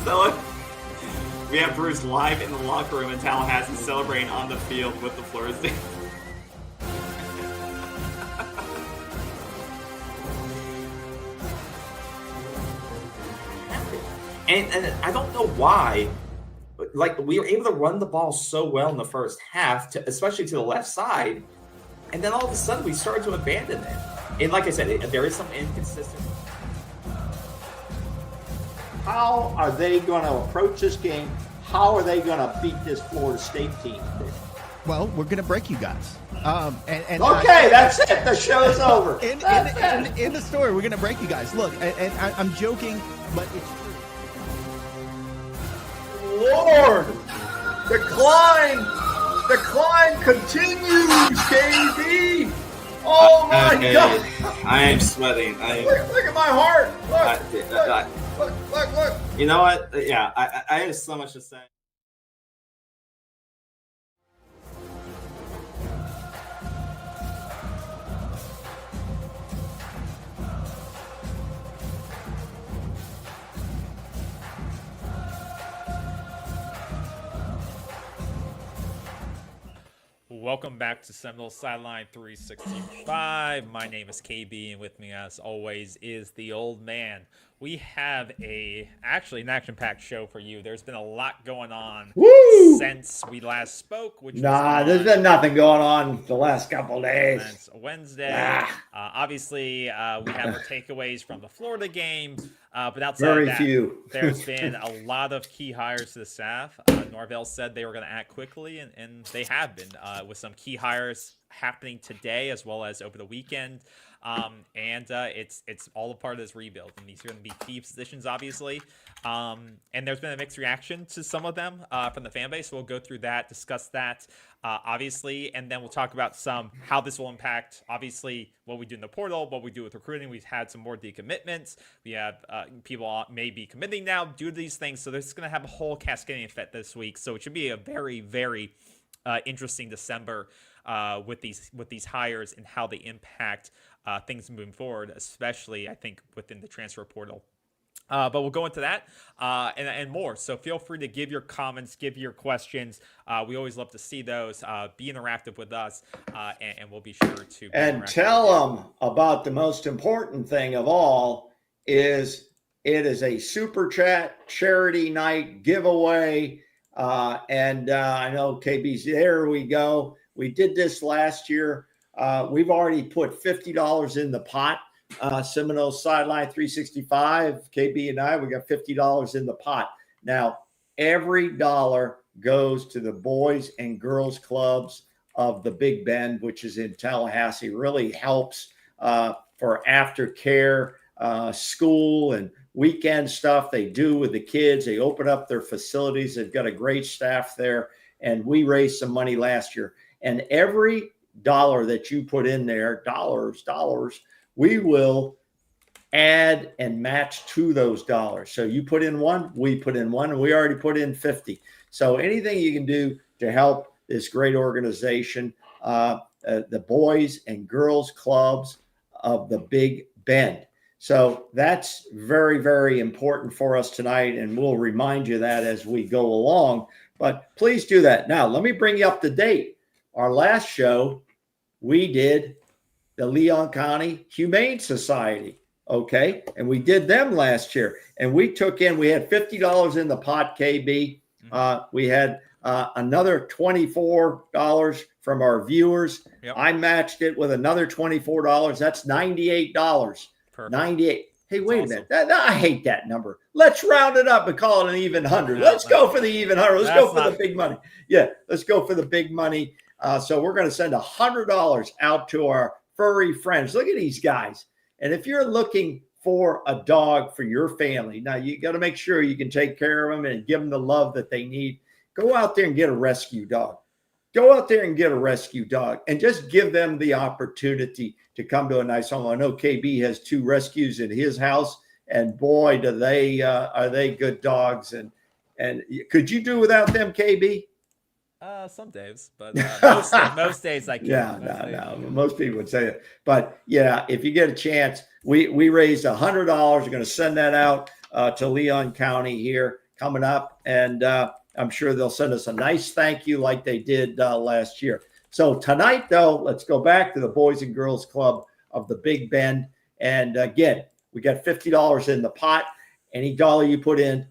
We have Bruce live in the locker room in Tallahassee celebrating on the field with the Florida State. And I don't know why, but like we were able to run the ball so well in the first half, especially to the left side, and then all of a sudden we started to abandon it. And like I said, there is some inconsistency. How are they going to approach this game? How are they going to beat this Florida State team? Well, we're going to break you guys. Okay, that's it. The show's over. In the story, we're going to break you guys. Look, and I'm joking, but it's true. Lord, the climb continues, KB. Oh my God! I am sweating. Look at my heart. Look. You know what? Yeah, I have so much to say. Welcome back to Seminole Sideline 365. My name is KB, and with me, as always, is the old man. We have actually an action-packed show for you. There's been a lot going on since we last spoke. There's been nothing going on the last couple of days. Since Wednesday. Obviously, we have our takeaways from the Florida game. But outside of that, there's been a lot of key hires to the staff. Norvell said they were going to act quickly, and they have been, with some key hires happening today as well as over the weekend. It's all a part of this rebuild, and these are going to be key positions, obviously. And there's been a mixed reaction to some of them from the fan base. So we'll go through that, discuss that, obviously, and then we'll talk about how this will impact, obviously, what we do in the portal, what we do with recruiting. We've had some more decommitments. We have people may be committing now due to these things. So this is going to have a whole cascading effect this week. So it should be a very, very interesting December with these hires and how they impact things moving forward, especially, I think, within the transfer portal. But we'll go into that and more. So feel free to give your comments, give your questions. We always love to see those. Be interactive with us, and we'll be sure to. And tell them about the most important thing of all is it is a Super Chat charity night giveaway. And I know KB's there. We go. We did this last year. We've already put $50 in the pot. Seminole Sideline 365, KB and I, we got $50 in the pot. Now, every dollar goes to the Boys and Girls Clubs of the Big Bend, which is in Tallahassee. Really helps for aftercare, school and weekend stuff they do with the kids. They open up their facilities. They've got a great staff there. And we raised some money last year. And every dollar that you put in there, dollars, we will add and match to those dollars. So you put in one, we put in one, and we already put in 50. So anything you can do to help this great organization, the Boys and Girls Clubs of the Big Bend. So that's very, very important for us tonight, and we'll remind you that as we go along. But please do that. Now, let me bring you up to date. Our last show, we did the Leon County Humane Society, okay? And we did them last year. And we had $50 in the pot, KB. We had another $24 from our viewers. Yep. I matched it with another $24. That's $98. Perfect. 98. Hey, wait a minute. I hate that number. Let's round it up and call it an even 100. Let's go for the even 100. Let's go for the big money. Yeah, let's go for the big money. So we're going to send $100 out to our furry friends. Look at these guys. And if you're looking for a dog for your family, now you got to make sure you can take care of them and give them the love that they need. Go out there and get a rescue dog. Go out there and get a rescue dog and just give them the opportunity to come to a nice home. I know KB has 2 rescues in his house, and boy, are they good dogs. And could you do without them, KB? Some days, but most days I can. Yeah, most people would say that. But yeah, if you get a chance, we raised $100. We're going to send that out to Leon County here. coming up, and I'm sure they'll send us a nice thank you like they did last year. So tonight, though, let's go back to the Boys and Girls Club of the Big Bend. And again, we got $50 in the pot. Any dollar you put in,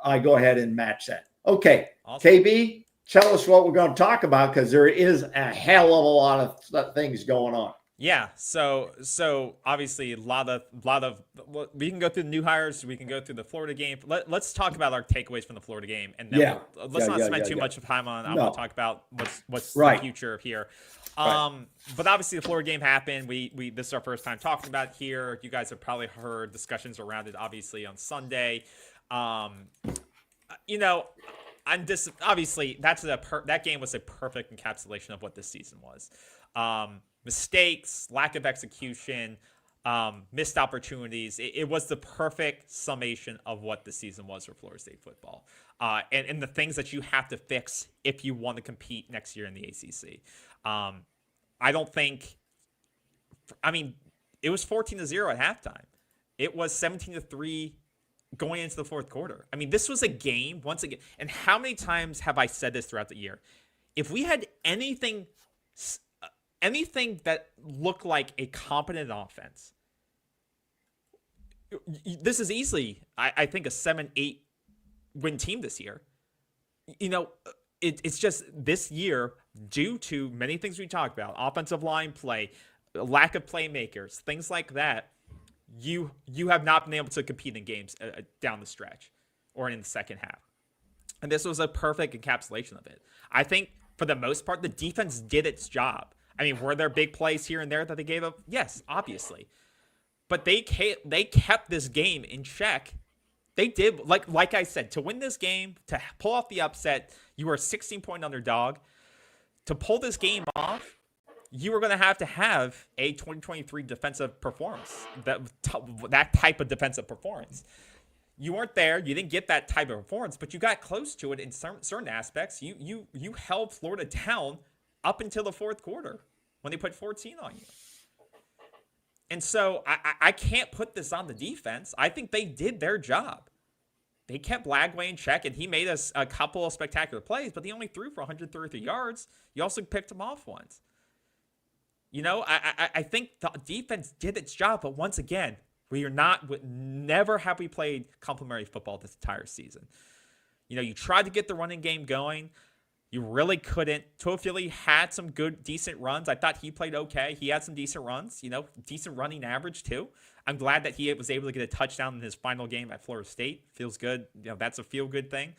I go ahead and match that. Okay, Awesome. KB, tell us what we're going to talk about, because there is a hell of a lot of things going on. Yeah, so obviously a lot of we can go through the new hires, we can go through the Florida game. Let's talk about our takeaways from the Florida game, and then let's not spend too much of time on. I want to talk about what's the future here. But obviously the Florida game happened. We this is our first time talking about it here. You guys have probably heard discussions around it, obviously on Sunday. You know, obviously that game was a perfect encapsulation of what this season was. Mistakes, lack of execution, missed opportunities. It was the perfect summation of what the season was for Florida State football, and the things that you have to fix if you want to compete next year in the ACC. I don't think. I mean, it was 14-0 at halftime. It was 17-3 going into the fourth quarter. I mean, this was a game once again. And how many times have I said this throughout the year? If we had anything that looked like a competent offense, this is easily, I think, a 7-8 win team this year. You know, it's just this year, due to many things we talked about, offensive line play, lack of playmakers, things like that, you have not been able to compete in games down the stretch or in the second half. And this was a perfect encapsulation of it. I think, for the most part, the defense did its job. I mean, were there big plays here and there that they gave up? Yes, obviously. But they kept this game in check. They did, like I said, to win this game, to pull off the upset, you were a 16-point underdog. To pull this game off, you were going to have a 2023 defensive performance, that type of defensive performance. You weren't there. You didn't get that type of performance, but you got close to it in certain aspects. You held Florida down up until the fourth quarter when they put 14 on you. And so I can't put this on the defense. I think they did their job. They kept Lagway in check, and he made us a couple of spectacular plays, but he only threw for 133 yards. You also picked him off once. You know, I think the defense did its job, but once again, never have we played complimentary football this entire season. You know, you tried to get the running game going. You really couldn't. Toafili had some decent runs. I thought he played okay. He had some decent runs, you know, decent running average too. I'm glad that he was able to get a touchdown in his final game at Florida State. Feels good. You know, that's a feel-good thing.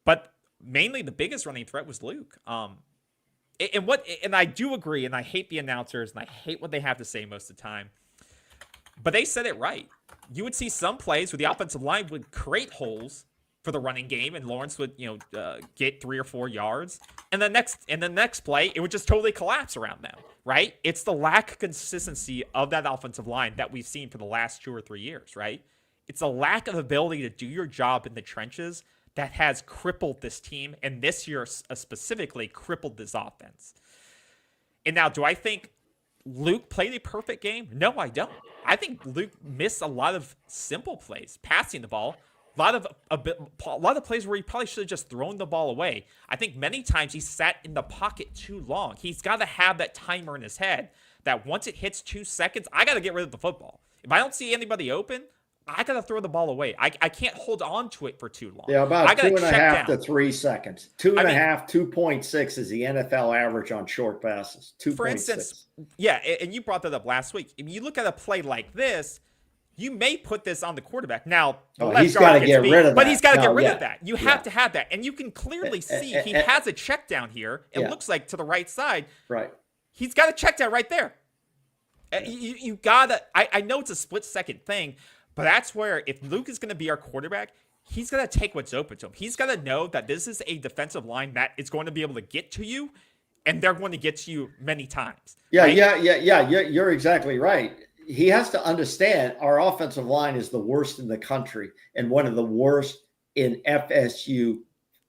But mainly the biggest running threat was Luke. And I do agree, and I hate the announcers, and I hate what they have to say most of the time. But they said it right. You would see some plays where the offensive line would create holes for the running game, and Lawrence would, get 3 or 4 yards, and the next play, it would just totally collapse around them, right? It's the lack of consistency of that offensive line that we've seen for the last 2 or 3 years, right? It's a lack of ability to do your job in the trenches that has crippled this team, and this year specifically crippled this offense. And now, do I think Luke played a perfect game? No, I don't. I think Luke missed a lot of simple plays, passing the ball. A lot of plays where he probably should have just thrown the ball away. I think many times he sat in the pocket too long. He's got to have that timer in his head that once it hits 2 seconds, I got to get rid of the football. If I don't see anybody open, I got to throw the ball away. I can't hold on to it for too long. Yeah, about 2.5 to 3 seconds. 2.5, 2.6 is the NFL average on short passes. 2.6. For instance, yeah, and you brought that up last week. If you look at a play like this, you may put this on the quarterback. Now, he's got to get rid of that. But he's got to get rid of that. You have to have that. And you can clearly see he has a check down here. It looks like to the right side. Right. He's got a check down right there. You got to – I know it's a split-second thing, but that's where if Luke is going to be our quarterback, he's going to take what's open to him. He's got to know that this is a defensive line that is going to be able to get to you, and they're going to get to you many times. Yeah, right? yeah. You're exactly right. He has to understand our offensive line is the worst in the country and one of the worst in FSU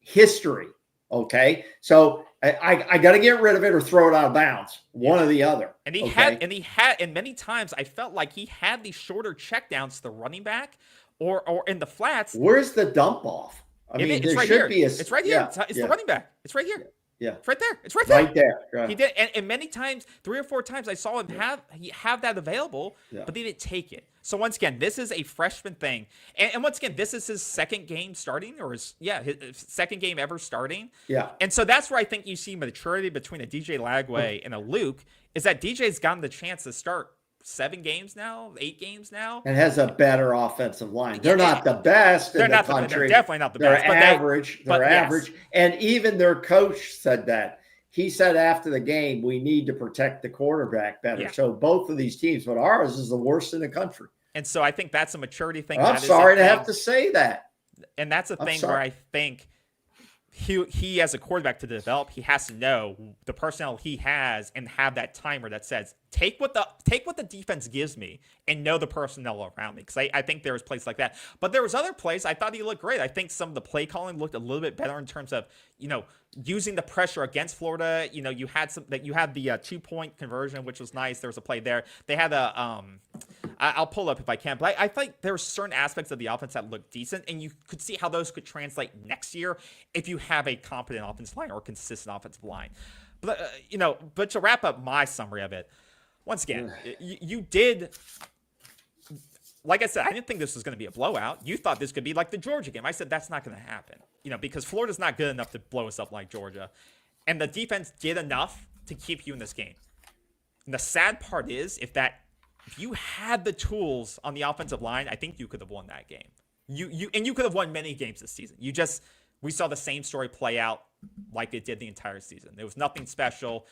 history. Okay. So I got to get rid of it or throw it out of bounds, one or the other. And and many times I felt like he had these shorter checkdowns to the running back or in the flats. Where's the dump off? I mean, It's there right should here. be a. It's right here. It's the running back. It's right here. Yeah. It's right there. It's right there. Right there. Right. He did, and many times, 3 or 4 times, I saw him have that available, but they didn't take it. So once again, this is a freshman thing, and once again, this is his second game starting, or his second game ever starting. Yeah. And so that's where I think you see maturity between a DJ Lagway and a Luke, is that DJ's gotten the chance to start 7 games now, 8 games now, and has a better offensive line. They're not the best in the country. They're definitely not the they're best. Average. They're yes. average. And even their coach said that. He said after the game, we need to protect the quarterback better. Yeah. So both of these teams, but ours is the worst in the country. And so I think that's a maturity thing. I'm sorry to have to say that. And that's a thing where I think he as a quarterback to develop, he has to know the personnel he has and have that timer that says, take what the defense gives me and know the personnel around me. Because I think there was plays like that. But there was other plays I thought he looked great. I think some of the play calling looked a little bit better in terms of, using the pressure against Florida. You had the 2-point conversion, which was nice. There was a play there. They had I'll pull up if I can, but I think there were certain aspects of the offense that looked decent, and you could see how those could translate next year if you have a competent offensive line or consistent offensive line. But but to wrap up my summary of it, once again, you did. Like I said, I didn't think this was going to be a blowout. You thought this could be like the Georgia game. I said that's not going to happen, because Florida's not good enough to blow us up like Georgia, and the defense did enough to keep you in this game. And the sad part is, if you had the tools on the offensive line, I think you could have won that game. You could have won many games this season. We saw the same story play out like it did the entire season. There was nothing special.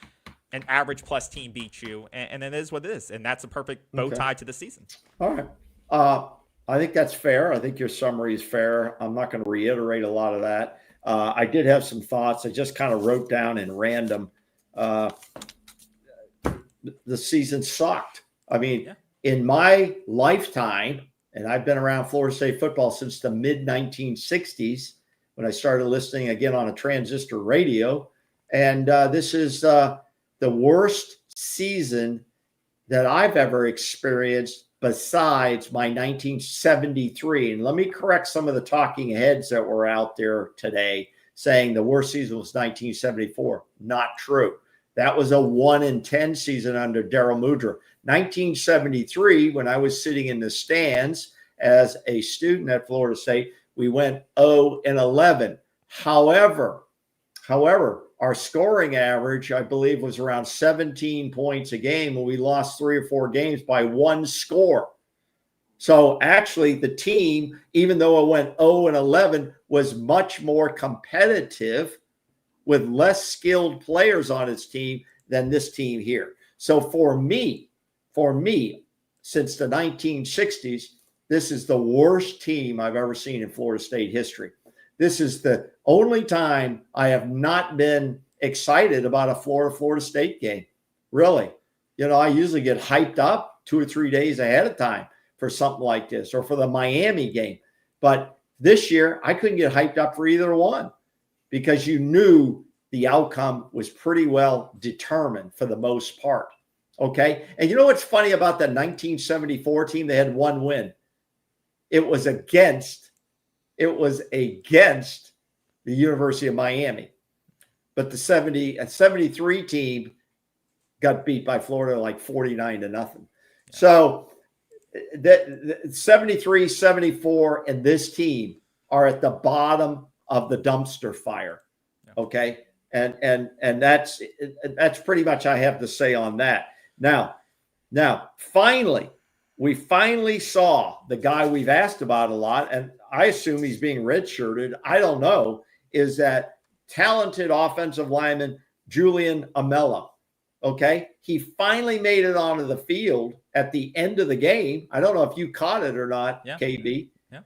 An average plus team beat you, and it is what it is, and that's a perfect bow tie to the season. All right. I think that's fair. I think your summary is fair. I'm not going to reiterate a lot of that. I did have some thoughts. I just kind of wrote down in random. The season sucked. I mean, in my lifetime, and I've been around Florida State football since the mid-1960s when I started listening again on a transistor radio. And this is the worst season that I've ever experienced besides my 1973. And let me correct some of the talking heads that were out there today saying the worst season was 1974. Not true. That was a 1-10 season under Darryl Mudra. 1973, when I was sitting in the stands as a student at Florida State, we went 0-11. However, our scoring average, I believe, was around 17 points a game, and we lost 3 or 4 games by 1 score. So actually, the team, even though it went 0-11, was much more competitive with less skilled players on its team than this team here. So for me, since the 1960s, this is the worst team I've ever seen in Florida State history. This is the only time I have not been excited about a Florida State game. Really. I usually get hyped up 2 or 3 days ahead of time for something like this, or for the Miami game. But this year, I couldn't get hyped up for either one because you knew the outcome was pretty well determined for the most part. Okay. And you know what's funny about the 1974 team? They had 1 win. It was against the University of Miami. But the 73 team got beat by Florida like 49-0. Yeah. So the 73, 74, and this team are at the bottom of the dumpster fire. Yeah. Okay. And that's pretty much I have to say on that. Now, we finally saw the guy we've asked about a lot, and I assume he's being redshirted. I don't know. Is that talented offensive lineman Julian Amela? Okay, he finally made it onto the field at the end of the game. I don't know if you caught it or not, KB. Yeah.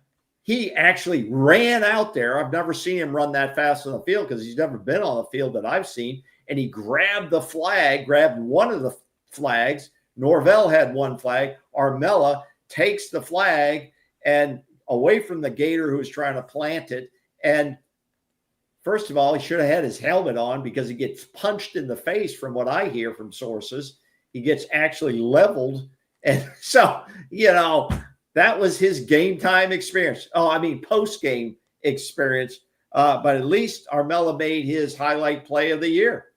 He actually ran out there. I've never seen him run that fast on the field because he's never been on the field that I've seen. And he grabbed one of the flags. Norvell had 1 flag. Armella takes the flag and away from the Gator who was trying to plant it. And first of all, he should have had his helmet on because he gets punched in the face from what I hear from sources. He gets actually leveled. And so, that was his game time experience. Post-game experience but at least Armella made his highlight play of the year.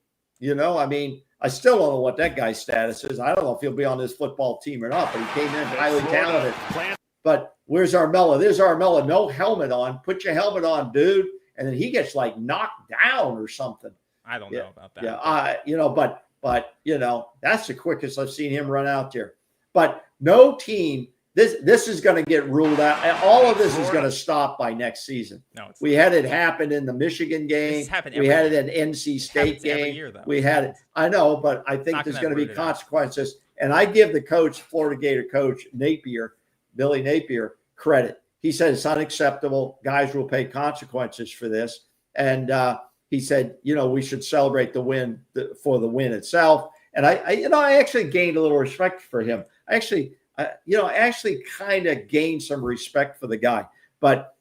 You know, I mean, I still don't know what that guy's status is. I don't know if he'll be on this football team or not, but he came in highly talented. But where's Armella? There's Armella, no helmet on. Put your helmet on, dude. And then he gets like knocked down or something. I don't know about that. Yeah, you know, but you know, that's the quickest I've seen him run out there. But no team, this is going to get ruled out. All of this is going to stop by next season. No, we had it happen in the Michigan game. We had it in NC State game. Year, we had it. I know, but I think there's going to be consequences. And I give the coach, Florida Gator coach Napier, Billy Napier, credit. He said it's unacceptable. Guys will pay consequences for this. And he said, you know, we should celebrate the win for the win itself. And I actually gained a little respect for him. I actually kind of gained some respect for the guy. But,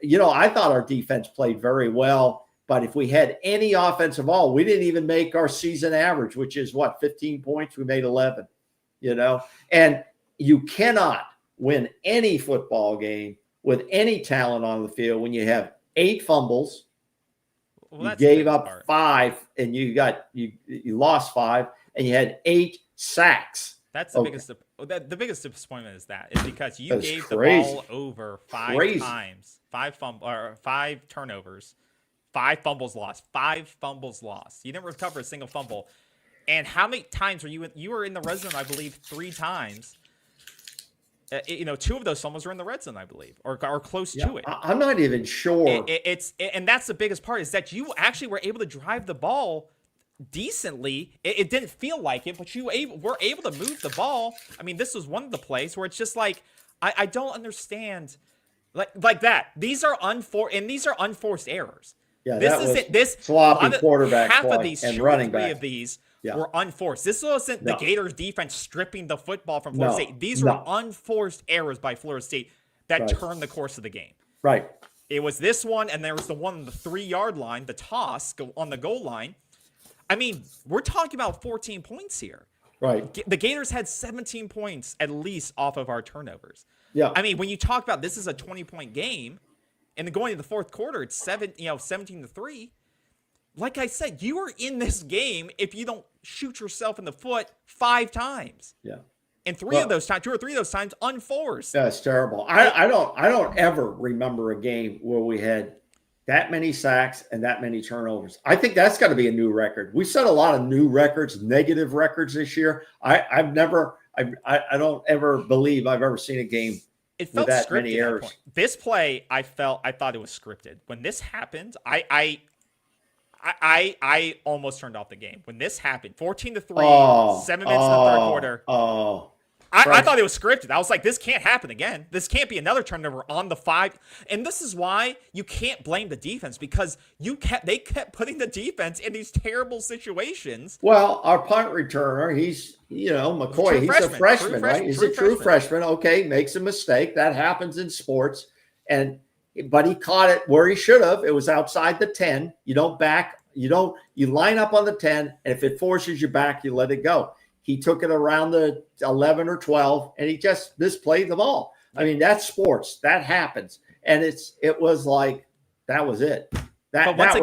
you know, I thought our defense played very well. But if we had any offensive ball, we didn't even make our season average, which is what, 15 points? We made 11, you know. And you cannot win any football game with any talent on the field when you have 8 fumbles. Well, you gave up 5 and you lost 5 and you had 8 sacks. That's the biggest. The biggest disappointment is because you gave the ball over 5 times, 5 turnovers, 5 fumbles lost, 5 fumbles lost. You didn't recover a single fumble. And how many times were you were in the red zone? I believe 3 times. You know, 2 of those fumbles were in the red zone, I believe, or close to it. I'm not even sure. And that's the biggest part is that you actually were able to drive the ball decently. It didn't feel like it, but were able to move the ball. I mean, this was one of the plays where it's just like I don't understand, like that. These are unforced errors. Yeah, this sloppy quarterback half play of these, and running back. 3 of these. Were unforced. This wasn't the Gators defense stripping the football from Florida State. These were unforced errors by Florida State that turned the course of the game. Right. It was this one, and there was the one on the 3-yard line, the toss on the goal line. I mean, we're talking about 14 points here. Right. The Gators had 17 points at least off of our turnovers. Yeah. I mean, when you talk about this is a 20-point game, and then going to the fourth quarter, it's 17-3. Like I said, you are in this game if you don't shoot yourself in the foot 5 times. Yeah. And 2 or 3 of those times unforced. That's terrible. I don't ever remember a game where we had that many sacks and that many turnovers. I think that's got to be a new record. We set a lot of new records, negative records this year. I don't ever believe I've ever seen a game it felt with that scripted many errors. That point. This play, I thought it was scripted. When this happened, I almost turned off the game. When this happened, 14-3, 7 minutes in the third quarter. I thought it was scripted. I was like, this can't happen again. This can't be another turnover on the 5. And this is why you can't blame the defense, because they kept putting the defense in these terrible situations. Well, our punt returner, he's, McCoy, he's a freshman, right? He's a true freshman. Okay, makes a mistake. That happens in sports. But he caught it where he should have. It was outside the 10. You line up on the 10, and if it forces you back, you let it go. He took it around the 11 or 12, and he just misplayed the ball. I mean, that's sports. That happens. And it was like, that was it. But once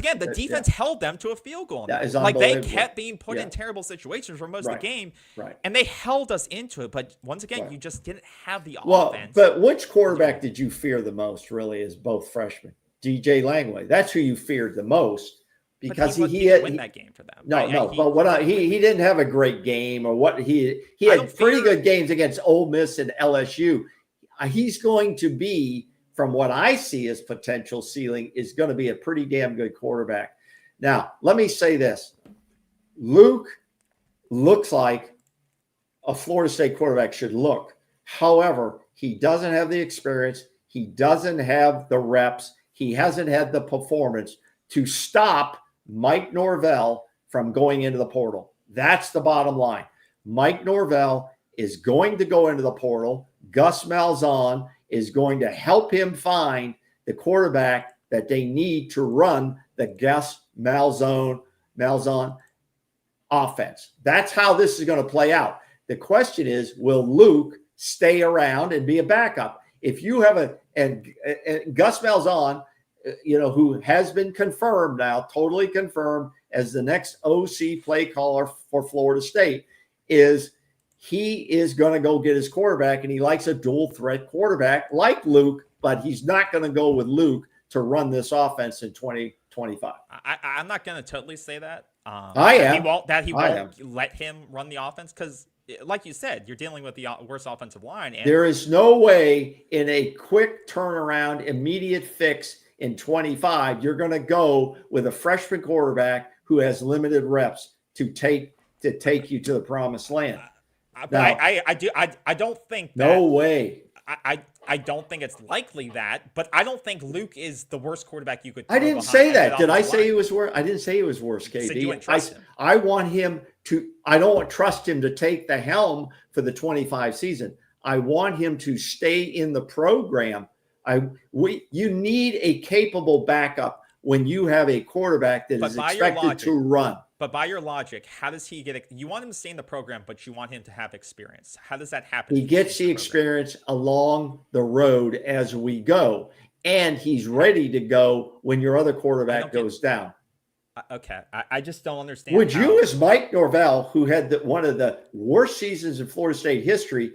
again, the defense held them to a field goal. That is like unbelievable. they kept being put in terrible situations for most of the game, right? And they held us into it. But once again, you just didn't have the offense. But which quarterback did you fear the most? Really, as both freshmen, DJ Langway. That's who you feared the most because he didn't win that game for them. But he didn't have a great game, or what he had pretty good games against Ole Miss and LSU. He's going to be, from what I see as potential ceiling, is going to be a pretty damn good quarterback. Now, let me say this. Luke looks like a Florida State quarterback should look. However, he doesn't have the experience. He doesn't have the reps. He hasn't had the performance to stop Mike Norvell from going into the portal. That's the bottom line. Mike Norvell is going to go into the portal. Gus Malzahn is going to help him find the quarterback that they need to run the Gus Malzahn offense. That's how this is going to play out. The question is, will Luke stay around and be a backup? If you have and Gus Malzahn who has been confirmed now, totally confirmed as the next OC play caller for Florida State, is he is going to go get his quarterback, and he likes a dual threat quarterback like Luke, but he's not going to go with Luke to run this offense in 2025. I'm not going to totally say that. I am. He won't let him run the offense because, like you said, you're dealing with the worst offensive line. And there is no way in a quick turnaround, immediate fix in 25, you're going to go with a freshman quarterback who has limited reps to take you to the promised land. I don't think that, no way. I don't think it's likely that, but I don't think Luke is the worst quarterback you could. I didn't say that. Did I say he was worse? I didn't say he was worse, KB. I want him to. I don't trust him to take the helm for the 25 season. I want him to stay in the program. You need a capable backup when you have a quarterback that is expected to run. But by your logic, how does he get it? You want him to stay in the program, but you want him to have experience. How does that happen? He gets the experience along the road as we go, and he's ready to go when your other quarterback goes down. Okay, I just don't understand. Would you, as Mike Norvell, who had one of the worst seasons in Florida State history,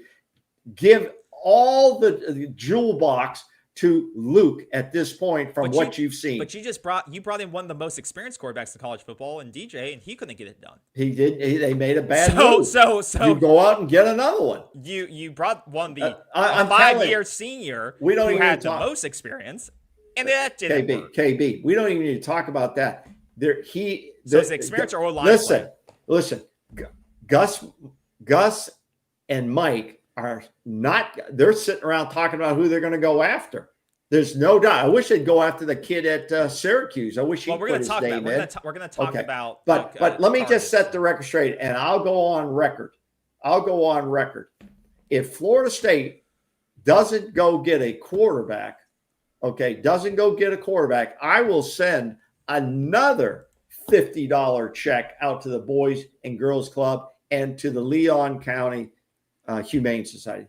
give all the jewel box to Luke at this point from what you've seen? But you brought in one of the most experienced quarterbacks in college football in DJ, and he couldn't get it done. He did. They made a bad move. So you go out and get another one. You brought one a 5-year senior who had the most experience, and that didn't work. KB, we don't even need to talk about that. His experience or line. Listen. Gus and Mike are not. They're sitting around talking about who they're going to go after. There's no doubt. I wish they'd go after the kid at Syracuse. I wish he put his name in. We're going to talk about. But let me just set the record straight, and I'll go on record. If Florida State doesn't go get a quarterback, I will send another $50 check out to the Boys and Girls Club and to the Leon County Humane Society.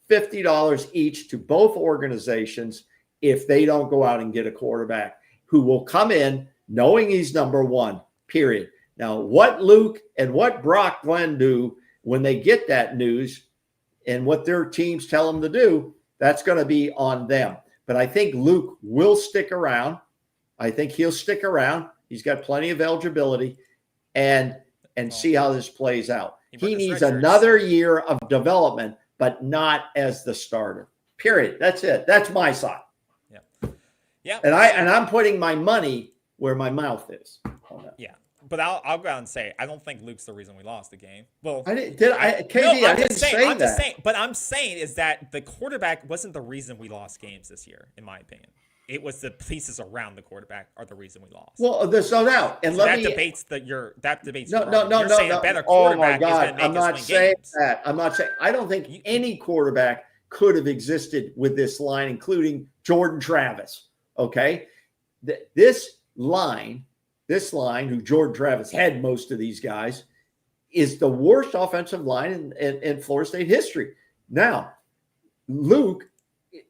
$50 each to both organizations if they don't go out and get a quarterback who will come in knowing he's number one, period. Now, what Luke and what Brock Glenn do when they get that news and what their teams tell them to do, that's going to be on them. But I think Luke will stick around. I think he'll stick around. He's got plenty of eligibility and see how this plays out. He needs another year of development, but not as the starter. Period. That's it. That's my side. Yeah. And I'm putting my money where my mouth is on that. Yeah. But I'll go out and say I don't think Luke's the reason we lost the game. Well, I didn't say that. But I'm saying is that the quarterback wasn't the reason we lost games this year, in my opinion. It was the pieces around the quarterback are the reason we lost. Well, there's no doubt. And so that debates. You're saying a better quarterback is going to make I'm not us win saying games. that. I'm not saying. I don't think any quarterback could have existed with this line, including Jordan Travis. Okay, this line, who Jordan Travis had most of these guys, is the worst offensive line in Florida State history. Now, Luke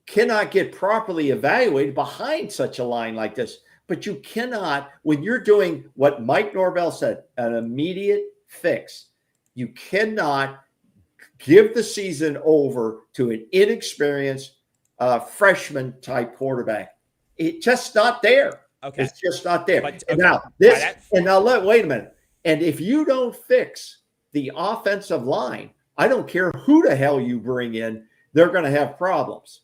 cannot get properly evaluated behind such a line like this. But you cannot, when you're doing what Mike Norvell said, an immediate fix, you cannot give the season over to an inexperienced freshman type quarterback. It's just not there. Okay. It's just not there. But, wait a minute. And if you don't fix the offensive line, I don't care who the hell you bring in, they're going to have problems.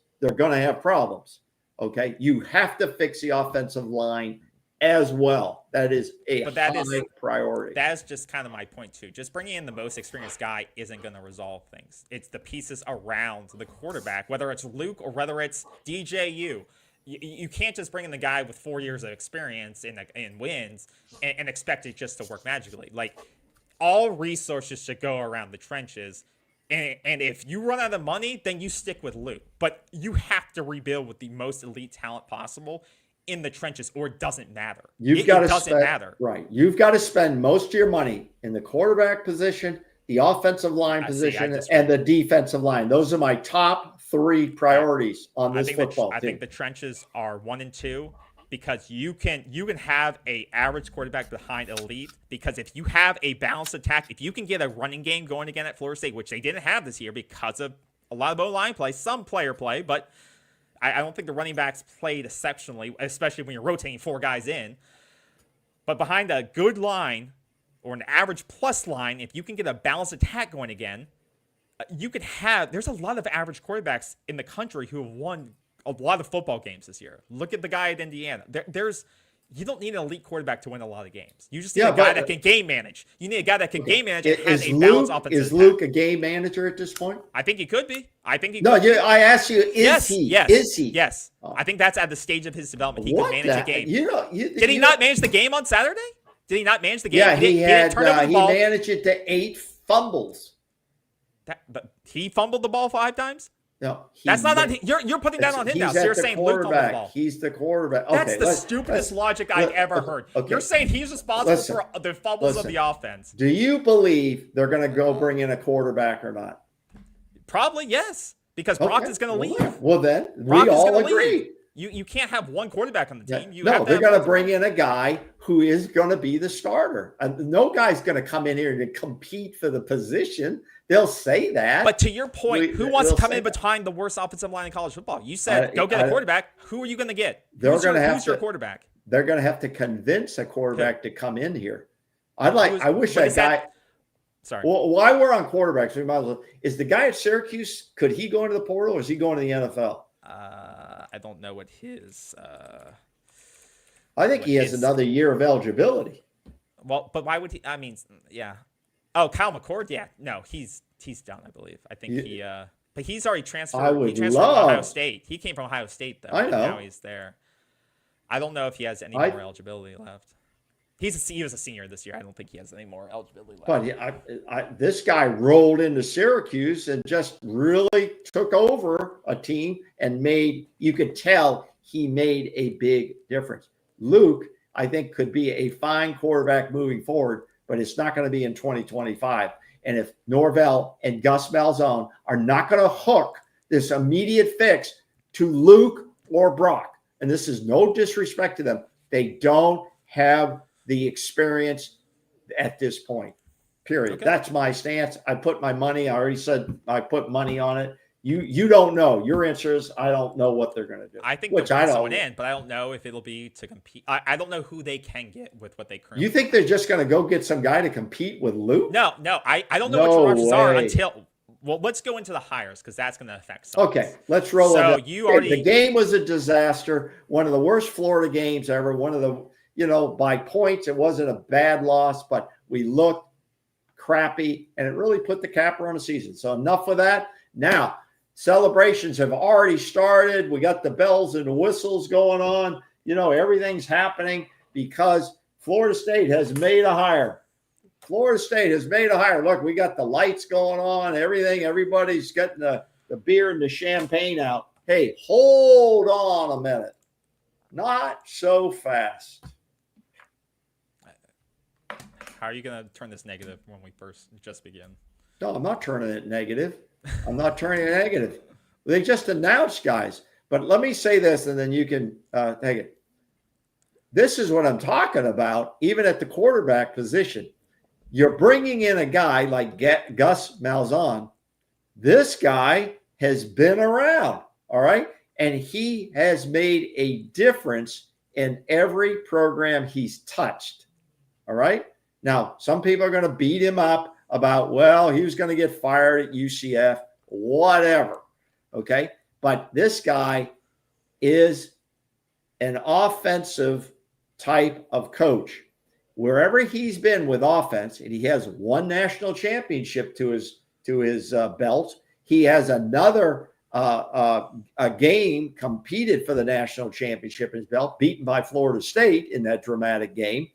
Okay. You have to fix the offensive line as well. That is a high priority. That is just kind of my point too. Just bringing in the most experienced guy isn't going to resolve things. It's the pieces around the quarterback, whether it's Luke or whether it's DJU. You can't just bring in the guy with 4 years of experience in wins and expect it just to work magically. Like, all resources should go around the trenches. And if you run out of money, then you stick with Luke. But you have to rebuild with the most elite talent possible in the trenches, or it doesn't matter. It doesn't matter. Right. You've got to spend most of your money in the quarterback position, the offensive line position, and the defensive line. Those are my top three priorities on this football team. I think the trenches are 1 and 2, because you can have a average quarterback behind elite, because if you have a balanced attack, if you can get a running game going again at Florida State, which they didn't have this year because of a lot of O-line play, some player play, but I don't think the running backs played exceptionally, especially when you're rotating 4 guys in. But behind a good line or an average plus line, if you can get a balanced attack going again, you could have, there's a lot of average quarterbacks in the country who have won a lot of football games this year. Look at the guy at Indiana. You don't need an elite quarterback to win a lot of games. You just need a guy that can game manage. You need a guy that can game manage and has a balanced offensive Is Luke a game manager at this point? I think he could be. I asked you, is he? Yes. Is he? Yes. Oh. I think that's at the stage of his development. He could manage a game. Did he not manage the game on Saturday? Did he not manage the game? Yeah, he managed it to 8 fumbles. But he fumbled the ball 5 times? No, that's not on. You're putting that on him now. So you're saying Luke fumbled the ball. He's the quarterback. Okay, that's the stupidest logic I've ever heard. Okay. You're saying he's responsible for the fumbles of the offense. Do you believe they're going to go bring in a quarterback or not? Probably yes, because Brock is going to leave. Well, then we all agree. You can't have one quarterback on the team. They're going to bring in a guy who is going to be the starter. No guy's going to come in here and compete for the position. They'll say that. But to your point, who wants to come in behind the worst offensive line in college football? You said go get a quarterback. Who are you going to get? Who's your quarterback? They're going to have to convince a quarterback to come in here. I wish that guy. Sorry. Well, while we're on quarterbacks, we might as well. Is the guy at Syracuse? Could he go into the portal, or is he going to the NFL? I don't know what his. I think he has another year of eligibility. Well, but why would he? I mean, yeah. Oh, Kyle McCord? Yeah. No, he's done, I believe. I think but he's already transferred. He transferred from Ohio State. He came from Ohio State, though. I know. Now he's there. I don't know if he has any more eligibility left. He was a senior this year. I don't think he has any more eligibility left. But this guy rolled into Syracuse and just really took over a team and you could tell he made a big difference. Luke, I think, could be a fine quarterback moving forward, but it's not going to be in 2025. And if Norvell and Gus Malzahn are not going to hook this immediate fix to Luke or Brock, and this is no disrespect to them, they don't have the experience at this point, period. Okay. That's my stance. I put my money. I already said I put money on it. You don't know. Your answer is I don't know what they're going to do. I think they'll bring someone in, but I don't know if it'll be to compete. I don't know who they can get with what they currently. You think they're just going to go get some guy to compete with Luke? No. I don't know what your options are until. Well, let's go into the hires because that's going to affect something. Okay, let's roll it. The game was a disaster. One of the worst Florida games ever. One of the, by points, it wasn't a bad loss, but we looked crappy, and it really put the capper on the season. So enough of that. Now, celebrations have already started. We got the bells and the whistles going on. Everything's happening because Florida State has made a hire. Florida State has made a hire. Look, we got the lights going on, everything. Everybody's getting the beer and the champagne out. Hey, hold on a minute. Not so fast. How are you going to turn this negative when we just begin? No, I'm not turning it negative. I'm not turning it negative. They just announced, guys. But let me say this, and then you can take it. This is what I'm talking about, even at the quarterback position. You're bringing in a guy like Gus Malzahn. This guy has been around, all right? And he has made a difference in every program he's touched, all right? Now, some people are going to beat him up about, well, he was going to get fired at UCF, whatever, okay? But this guy is an offensive type of coach. Wherever he's been with offense, and he has one national championship to his belt, he has another a game competed for the national championship in his belt, beaten by Florida State in that dramatic game.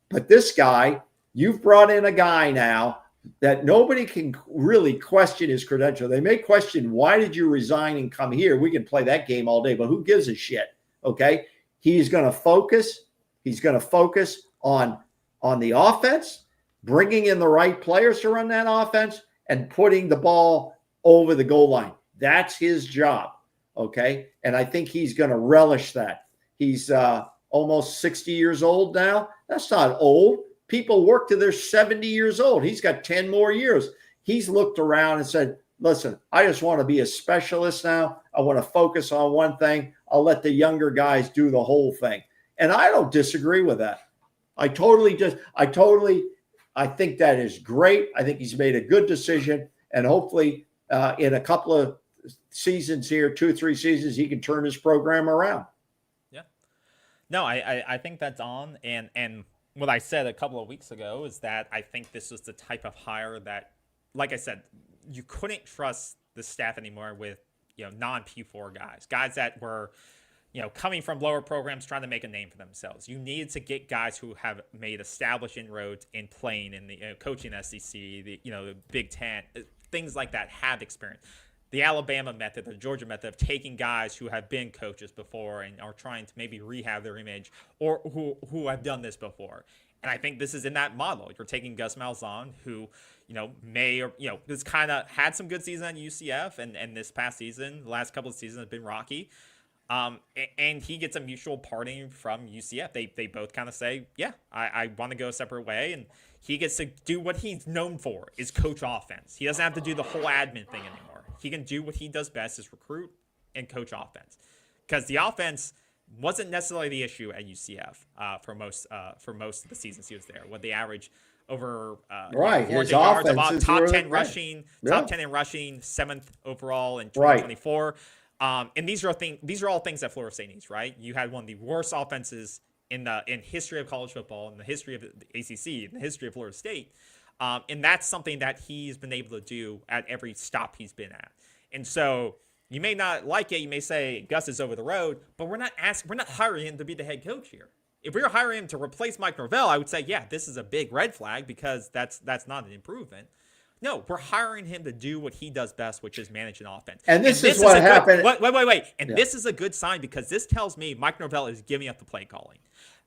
But this guy, you've brought in a guy now that nobody can really question his credential. They may question, why did you resign and come here? We can play that game all day, but who gives a shit? Okay. He's going to focus. He's going to focus on the offense, bringing in the right players to run that offense, and putting the ball over the goal line. That's his job. Okay. And I think he's going to relish that. He's almost 60 years old now. That's not old. People work till they're 70 years old. He's got 10 more years. He's looked around and said, listen, I just want to be a specialist now. I want to focus on one thing. I'll let the younger guys do the whole thing. And I don't disagree with that. I think that is great. I think he's made a good decision. And hopefully in a couple of seasons here, 2 or 3 seasons, he can turn his program around. Yeah. No, I think that's on. And what I said a couple of weeks ago is that I think this was the type of hire that, like I said, you couldn't trust the staff anymore with, non-P4 guys that were, coming from lower programs trying to make a name for themselves. You needed to get guys who have made established inroads in playing in the coaching SEC, the Big Ten, things like that, have experience. The Alabama method, the Georgia method of taking guys who have been coaches before and are trying to maybe rehab their image, or who have done this before. And I think this is in that model. You're taking Gus Malzahn, who, has kind of had some good season at UCF, and this past season, the last couple of seasons have been rocky. And he gets a mutual parting from UCF. They both kind of say, yeah, I want to go a separate way. And he gets to do what he's known for, is coach offense. He doesn't have to do the whole admin thing anymore. He can do what he does best, is recruit and coach offense. Because the offense wasn't necessarily the issue at UCF for most of the seasons he was there. What they average over right, his yards, offense about top 10 rushing, top 10 in rushing, 7th overall in 2024. Right. And these are all things that Florida State needs, right? You had one of the worst offenses in history of college football, in the history of the ACC, in the history of Florida State. And that's something that he's been able to do at every stop he's been at. And so you may not like it. You may say Gus is over the road, but we're not hiring him to be the head coach here. If we were hiring him to replace Mike Norvell, I would say, yeah, this is a big red flag, because that's not an improvement. No, we're hiring him to do what he does best, which is manage an offense. And this is what happened. Wait. And this is a good sign, because this tells me Mike Norvell is giving up the play calling.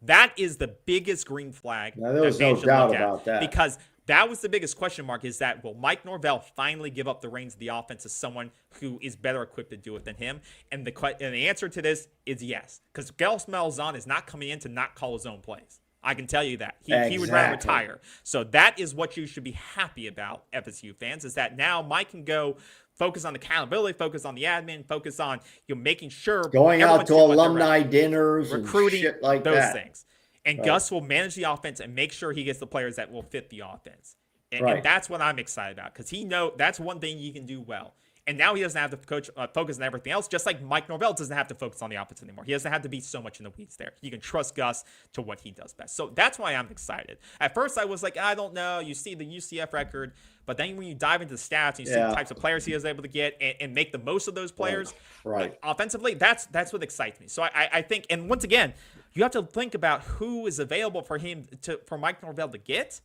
That is the biggest green flag. Now, there was no doubt about that. Because that was the biggest question mark, is that will Mike Norvell finally give up the reins of the offense to someone who is better equipped to do it than him? And the answer to this is yes, because Gus Malzahn is not coming in to not call his own plays. I can tell you that. He would rather retire. So that is what you should be happy about, FSU fans, is that now Mike can go focus on accountability, focus on the admin, focus on making sure going out to alumni dinners, recruiting, and shit like those that. Things. And Right. Gus will manage the offense and make sure he gets the players that will fit the offense. And that's what I'm excited about, because that's one thing he can do well. And now he doesn't have to focus on everything else, just like Mike Norvell doesn't have to focus on the offense anymore. He doesn't have to be so much in the weeds there. You can trust Gus to what he does best. So that's why I'm excited. At first, I was like, I don't know. You see the UCF record, but then when you dive into the stats and you see the types of players he was able to get and make the most of those players offensively, that's what excites me. So I think, and once again, you have to think about who is available for Mike Norvell to get,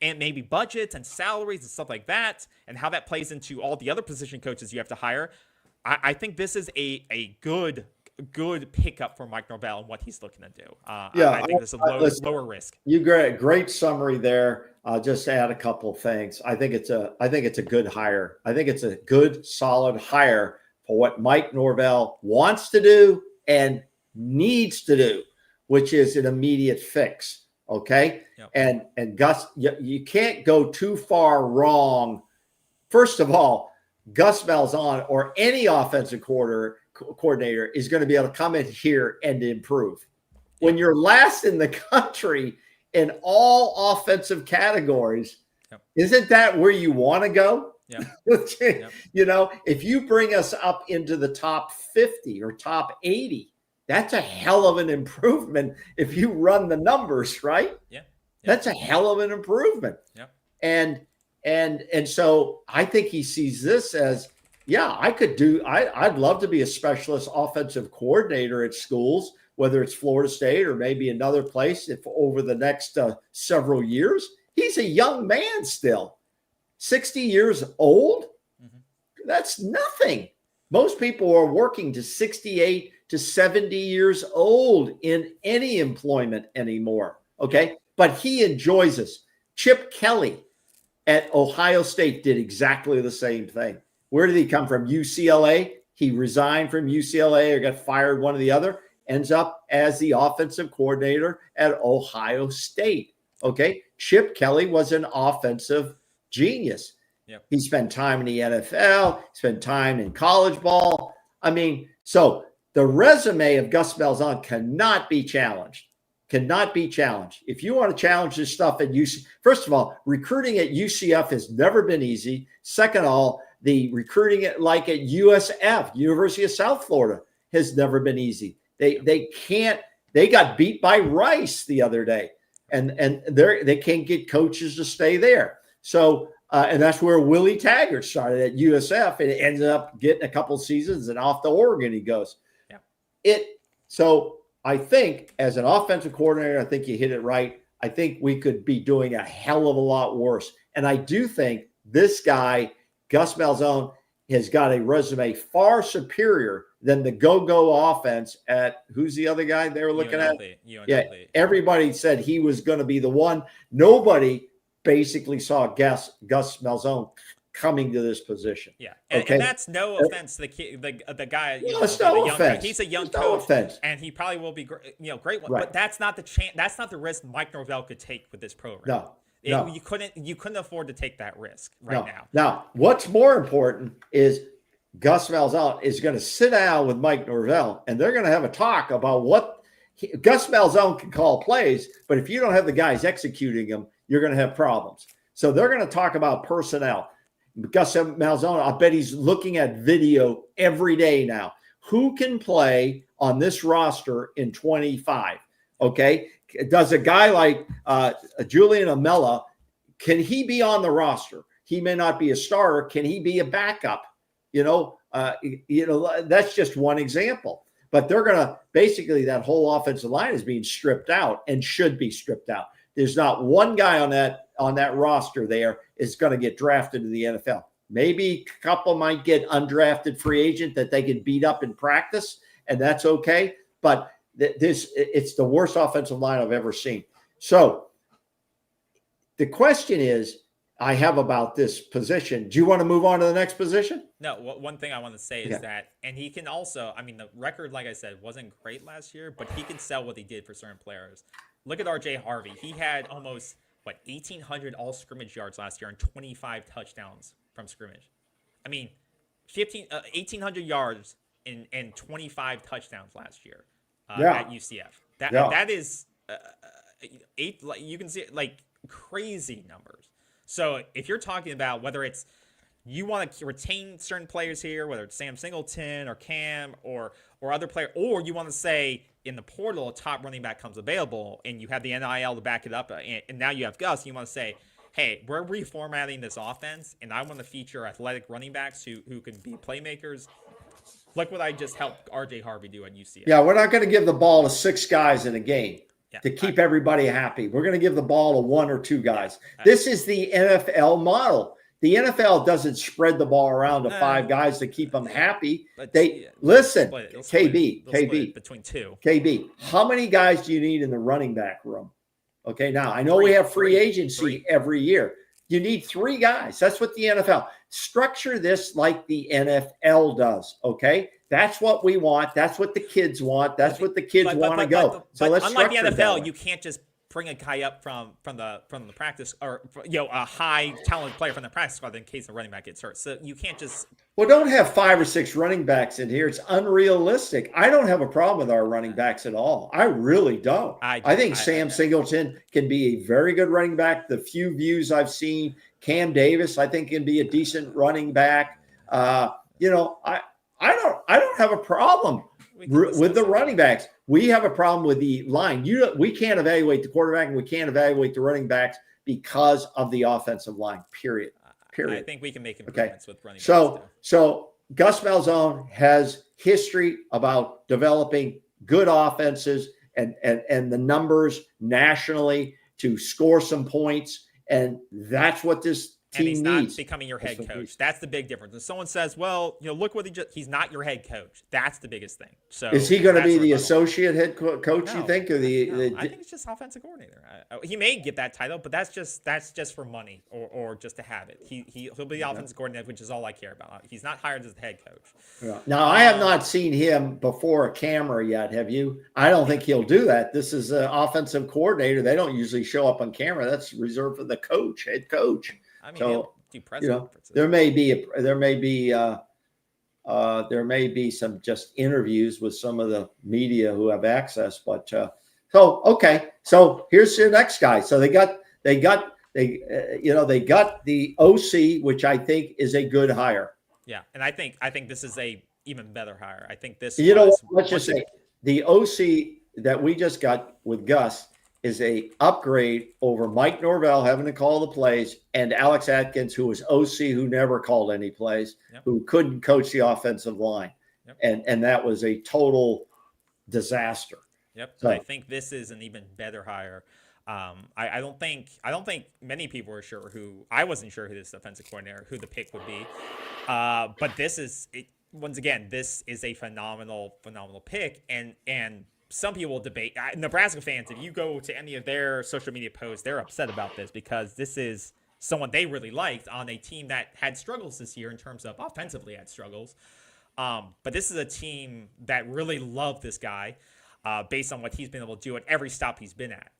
and maybe budgets and salaries and stuff like that, and how that plays into all the other position coaches you have to hire. I think this is a good pickup for Mike Norvell and what he's looking to do. I think this is lower risk. You great summary there. I'll just add a couple things. I think it's a good hire. I think it's a good, solid hire for what Mike Norvell wants to do and needs to do, which is an immediate fix. Okay. Yep. And Gus, you can't go too far wrong. First of all, Gus Malzahn or any offensive coordinator is going to be able to come in here and improve. When you're last in the country in all offensive categories, isn't that where you want to go? Yeah. If you bring us up into the top 50 or top 80, that's a hell of an improvement if you run the numbers, right? Yeah. That's a hell of an improvement. Yeah. And so I think he sees this as, I'd love to be a specialist offensive coordinator at schools, whether it's Florida State or maybe another place if over the next several years. He's a young man still. 60 years old? Mm-hmm. That's nothing. Most people are working to 68 to 70 years old in any employment anymore. Okay. But he enjoys this. Chip Kelly at Ohio State did exactly the same thing. Where did he come from? UCLA. He resigned from UCLA or got fired, one or the other. ends up as the offensive coordinator at Ohio State. Okay. Chip Kelly was an offensive genius. Yep. He spent time in the NFL, spent time in college ball. I mean, so the resume of Gus Malzahn cannot be challenged. Cannot be challenged. If you want to challenge this stuff at UC, first of all, recruiting at UCF has never been easy. Second of all, the recruiting at USF, University of South Florida, has never been easy. They got beat by Rice the other day, and they can't get coaches to stay there. So and that's where Willie Taggart started at USF, and it ended up getting a couple seasons, and off to Oregon he goes. Yeah. So I think as an offensive coordinator, I think you hit it right. I think we could be doing a hell of a lot worse. And I do think this guy, Gus Malzahn, has got a resume far superior than the go-go offense at who's the other guy they were looking at? Yeah, everybody said he was going to be the one. Nobody basically saw Gus Malzahn coming to this position. Yeah, and that's no offense to the kid, the guy. No, it's no offense. He's a young coach, and he probably will be, great one. Right. But that's not the That's not the risk Mike Norvell could take with this program. No. You couldn't afford to take that risk now. Now, what's more important is Gus Malzahn is going to sit down with Mike Norvell, and they're going to have a talk about what Gus Malzahn can call plays, but if you don't have the guys executing them, you're going to have problems. So they're going to talk about personnel. Gus Malzahn, I bet he's looking at video every day now. Who can play on this roster in 25? Okay. Does a guy like Julian Amela, can he be on the roster? He may not be a starter. Can he be a backup? That's just one example. But they're going to basically, that whole offensive line is being stripped out and should be stripped out. There's not one guy on that roster there is going to get drafted to the NFL. Maybe a couple might get undrafted free agent that they can beat up in practice, and that's okay. But it's the worst offensive line I've ever seen. So the question is, I have about this position. Do you want to move on to the next position? No, one thing I want to say is that, and he can also, the record, like I said, wasn't great last year, but he can sell what he did for certain players. Look at RJ Harvey. He had almost, 1,800 all scrimmage yards last year and 25 touchdowns from scrimmage. 1,800 yards and 25 touchdowns last year at UCF. That is you can see crazy numbers. So if you're talking about whether it's you want to retain certain players here, whether it's Sam Singleton or Cam or other player, or you want to say in the portal a top running back comes available and you have the NIL to back it up, and now you have Gus, you want to say, hey, we're reformatting this offense, and I want to feature athletic running backs who can be playmakers. Look what I just helped RJ Harvey do at UCF. Yeah, we're not going to give the ball to 6 guys in a game. To keep everybody happy. We're going to give the ball to 1 or 2 guys. This is the NFL model. The NFL doesn't spread the ball around to 5 guys to keep them happy. Listen, KB, between 2. KB, how many guys do you need in the running back room? Okay, now I know we have free agency every year. You need 3 guys. That's what the NFL. Structure this like the NFL does, okay? That's what we want. That's what the kids want. That's what the kids want to go. So let's unlike the NFL, you can't just bring a guy up from the practice, or a high talented player from the practice squad in case the running back gets hurt. So you can't just. Well, don't have 5 or 6 running backs in here. It's unrealistic. I don't have a problem with our running backs at all. I really don't. I think Sam Singleton can be a very good running back. The few views I've seen, Cam Davis, I think can be a decent running back. I don't have a problem with the running backs. We have a problem with the line. We can't evaluate the quarterback and we can't evaluate the running backs because of the offensive line. Period. I think we can make improvements with running backs. So Gus Malzahn has history about developing good offenses and the numbers nationally to score some points. And that's what this and he's team not needs. becoming your head That's what coach. That's the big difference. If someone says, well, look what he's not your head coach. That's the biggest thing. So Is he going to that's be the rebuttal. associate head coach, you No, think? Or no, I think it's just offensive coordinator. He may get that title, but that's just for money or just to have it. He'll be the offensive coordinator, which is all I care about. He's not hired as the head coach. Yeah. Now, I have not seen him before a camera yet. Have you? I don't think he'll do that. This is an offensive coordinator. They don't usually show up on camera. That's reserved for the coach, head coach. I mean, So, do press you know, conferences. there may be some just interviews with some of the media who have access, but okay. So here's your next guy. So they got the OC, which I think is a good hire. Yeah, and I think this is a even better hire. I think this. Let's just say the OC that we just got with Gus is a upgrade over Mike Norvell having to call the plays and Alex Atkins, who was OC, who never called any plays, who couldn't coach the offensive line. And that was a total disaster. Yep. So I think this is an even better hire. I don't think many people were sure I wasn't sure who this offensive coordinator, who the pick would be. But once again, this is a phenomenal pick. And some people will debate. Nebraska fans, if you go to any of their social media posts, they're upset about this because this is someone they really liked on a team that had struggles this year in terms of offensively had struggles. But this is a team that really loved this guy based on what he's been able to do at every stop he's been at.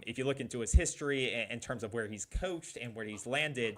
If you look into his history in terms of where he's coached and where he's landed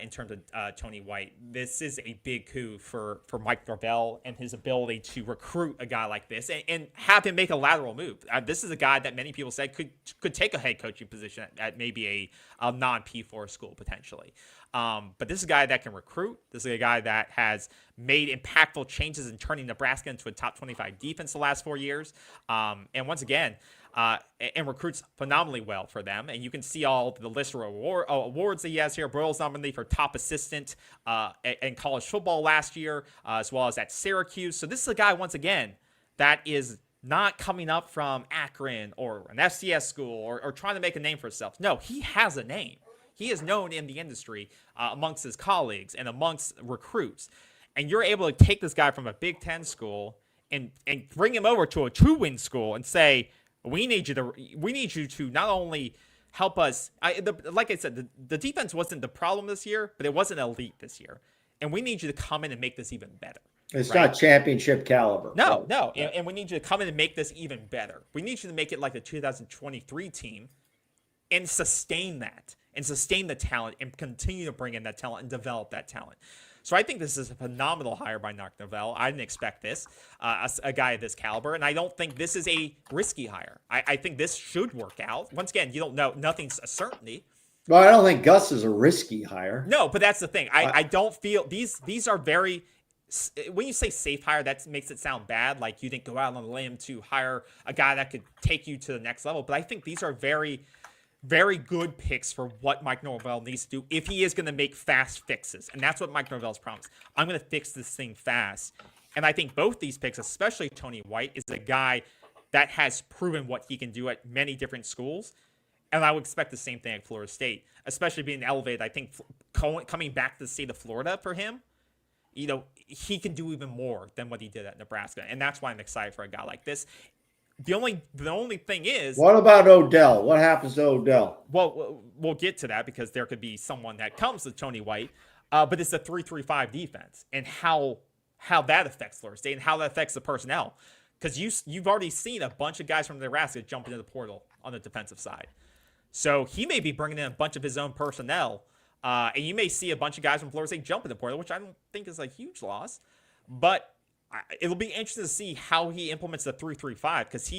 in terms of Tony White, this is a big coup for Mike Norvell and his ability to recruit a guy like this and have him make a lateral move. This is a guy that many people said could take a head coaching position at maybe a non-P4 school potentially. But this is a guy that can recruit. This is a guy that has made impactful changes in turning Nebraska into a top 25 defense the last 4 years. And once again, and recruits phenomenally well for them. And you can see all the list of awards that he has here. Broyles nominated for top assistant in college football last year, as well as at Syracuse. So this is a guy, once again, that is not coming up from Akron or an FCS school or trying to make a name for himself. No, he has a name. He is known in the industry amongst his colleagues and amongst recruits. And you're able to take this guy from a Big Ten school and bring him over to a 2-win school and say, we need you to not only help us. Like I said, the defense wasn't the problem this year, but it wasn't elite this year. And we need you to come in and make this even better. It's not championship caliber. No. And we need you to come in and make this even better. We need you to make it like the 2023 team and sustain that and sustain the talent and continue to bring in that talent and develop that talent. So I think this is a phenomenal hire by Mike Norvell. I didn't expect this, a guy of this caliber, and I don't think this is a risky hire. I think this should work out. Once again, you don't know. Nothing's a certainty. Well, I don't think Gus is a risky hire. No, but that's the thing. I don't feel these are very. When you say safe hire, that makes it sound bad. Like you didn't go out on a limb to hire a guy that could take you to the next level. But I think these are very, very good picks for what Mike Norvell needs to do if he is going to make fast fixes. And that's what Mike Norvell's promised. I'm going to fix this thing fast. And I think both these picks, especially Tony White, is a guy that has proven what he can do at many different schools. And I would expect the same thing at Florida State, especially being elevated. I think coming back to the state of Florida for him, he can do even more than what he did at Nebraska. And that's why I'm excited for a guy like this. The only thing is, what about Odell? What happens to Odell? Well, we'll get to that because there could be someone that comes to Tony White, but it's a 3-3-5 defense and how that affects Florida State and how that affects the personnel. Because you've already seen a bunch of guys from Nebraska jump into the portal on the defensive side, so he may be bringing in a bunch of his own personnel, and you may see a bunch of guys from Florida State jump in the portal, which I don't think is a huge loss, but it'll be interesting to see how he implements the 3-3-5 because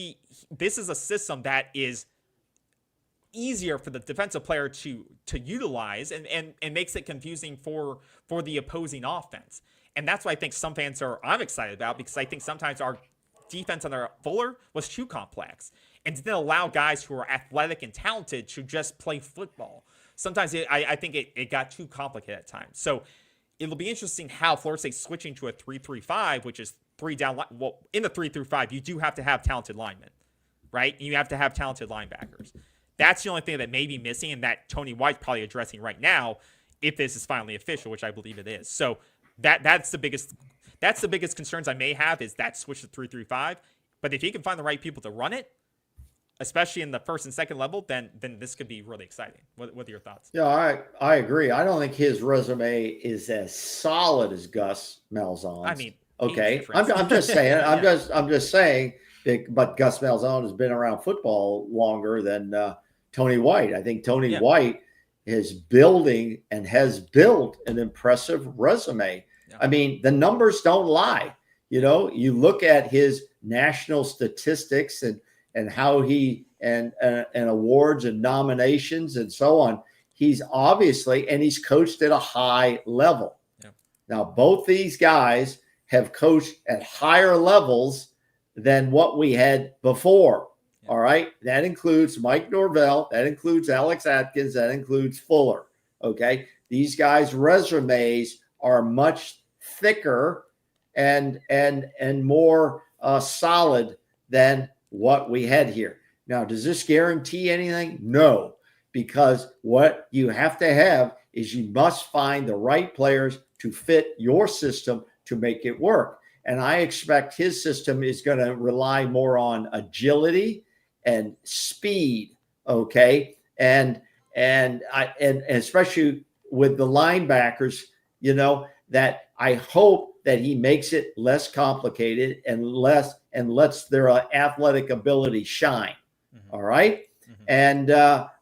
this is a system that is easier for the defensive player to utilize and makes it confusing for the opposing offense. And that's what I think some fans I'm excited about because I think sometimes our defense under Fuller was too complex and didn't allow guys who are athletic and talented to just play football. Sometimes I think it got too complicated at times. So it'll be interesting how Florida State's switching to a 3-3-5, which is 3 down. Well, in the 3-3-5, you do have to have talented linemen, right? You have to have talented linebackers. That's the only thing that may be missing and that Tony White's probably addressing right now if this is finally official, which I believe it is. So that's the biggest concerns I may have is that switch to 3-3-5. But if he can find the right people to run it, especially in the first and second level, then this could be really exciting. What are your thoughts? Yeah, I agree. I don't think his resume is as solid as Gus Malzahn's. I mean, okay, I'm just saying. I'm just saying. But Gus Malzahn has been around football longer than Tony White. I think Tony White is building and has built an impressive resume. Yeah. I mean, the numbers don't lie. You know, you look at his national statistics and how he and awards and nominations and so on. He's obviously, and he's coached at a high level. Yeah. Now, both these guys have coached at higher levels than what we had before. Yeah. All right. That includes Mike Norvell. That includes Alex Atkins. That includes Fuller. Okay. These guys' resumes are much thicker and more solid than what we had here. Now, does this guarantee anything? No, because what you have to have is you must find the right players to fit your system to make it work. And I expect his system is going to rely more on agility and speed. Okay. And especially with the linebackers, you know, that I hope that he makes it less complicated and lets their athletic ability shine. Mm-hmm. All right. Mm-hmm. And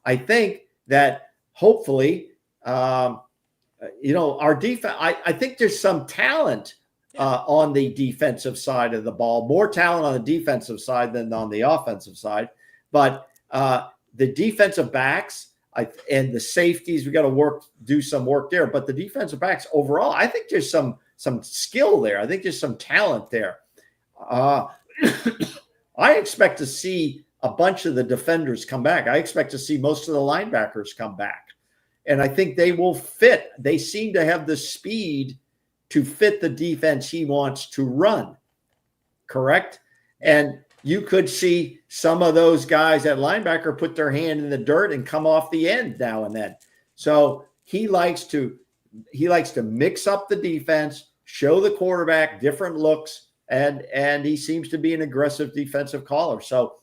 I think that hopefully, you know, our defense, I think there's some talent on the defensive side of the ball, more talent on the defensive side than on the offensive side. But the defensive backs and the safeties, we got to do some work there. But the defensive backs overall, I think there's some skill there. I think there's some talent there. I expect to see a bunch of the defenders come back. I expect to see most of the linebackers come back. And I think they will fit. They seem to have the speed to fit the defense he wants to run. Correct? And you could see some of those guys at linebacker put their hand in the dirt and come off the end now and then. So he likes to mix up the defense, show the quarterback different looks, and he seems to be an aggressive defensive caller. So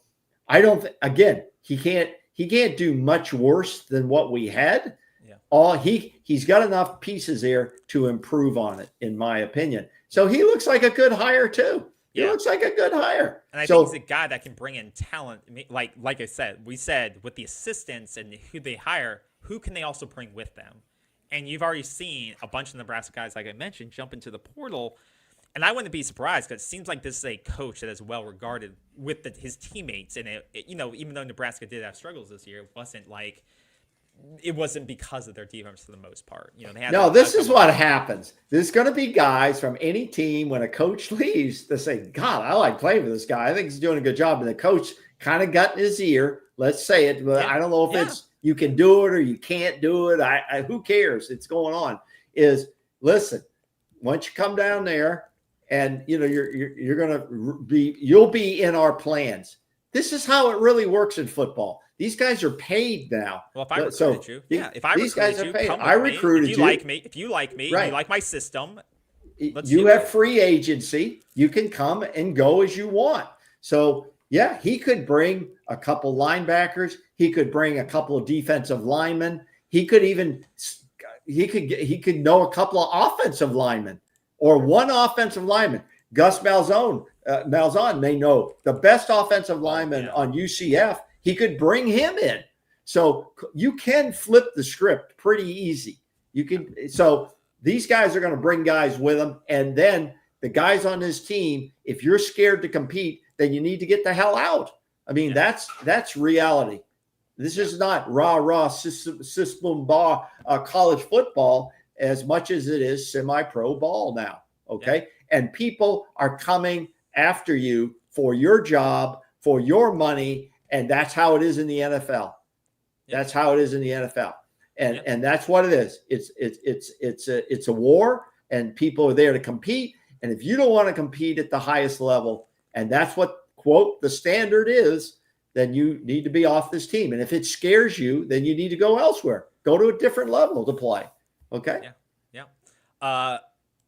I don't again, he can't do much worse than what we had. Yeah. He's got enough pieces there to improve on it, in my opinion. So he looks like a good hire too. He looks like a good hire. And I think he's a guy that can bring in talent. Like I said, we said with the assistants and who they hire, who can they also bring with them? And you've already seen a bunch of Nebraska guys, like I mentioned, jump into the portal. And I wouldn't be surprised because it seems like this is a coach that is well regarded with his teammates. And you know, even though Nebraska did have struggles this year, it wasn't because of their defense for the most part. You know, this is what happens. There's going to be guys from any team when a coach leaves that say, "God, I like playing with this guy. I think he's doing a good job." And the coach kind of got in his ear. Let's say it, but I don't know if it's you can do it or you can't do it. Who cares? It's going on. Listen, once you come down there. And you know you'll be in our plans. This is how it really works in football. These guys are paid now. Well, if I recruited you, if I these guys are paid. I recruited you. If you like me, right. You like my system. You have free agency. You can come and go as you want. So yeah, he could bring a couple linebackers. He could bring a couple of defensive linemen. He could know a couple of offensive linemen. Or one offensive lineman. Gus Malzahn may know the best offensive lineman on UCF. He could bring him in. So you can flip the script pretty easy. You can. So these guys are going to bring guys with them. And then the guys on this team, if you're scared to compete, then you need to get the hell out. I mean, that's reality. This is not rah-rah system ball college football as much as it is semi-pro ball now, okay? Yeah. And people are coming after you for your job, for your money, and that's how it is in the NFL. Yeah. That's how it is in the NFL. And that's what it is. It's a war, and people are there to compete. And if you don't want to compete at the highest level, and that's what, quote, the standard is, then you need to be off this team. And if it scares you, then you need to go elsewhere. Go to a different level to play. Okay. Yeah.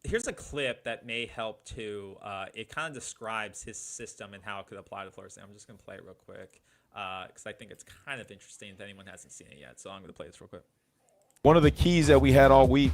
Here's a clip that may help too. It kind of describes his system and how it could apply to Florida State. I'm just going to play it real quick because I think it's kind of interesting if anyone hasn't seen it yet. So I'm going to play this real quick. One of the keys that we had all week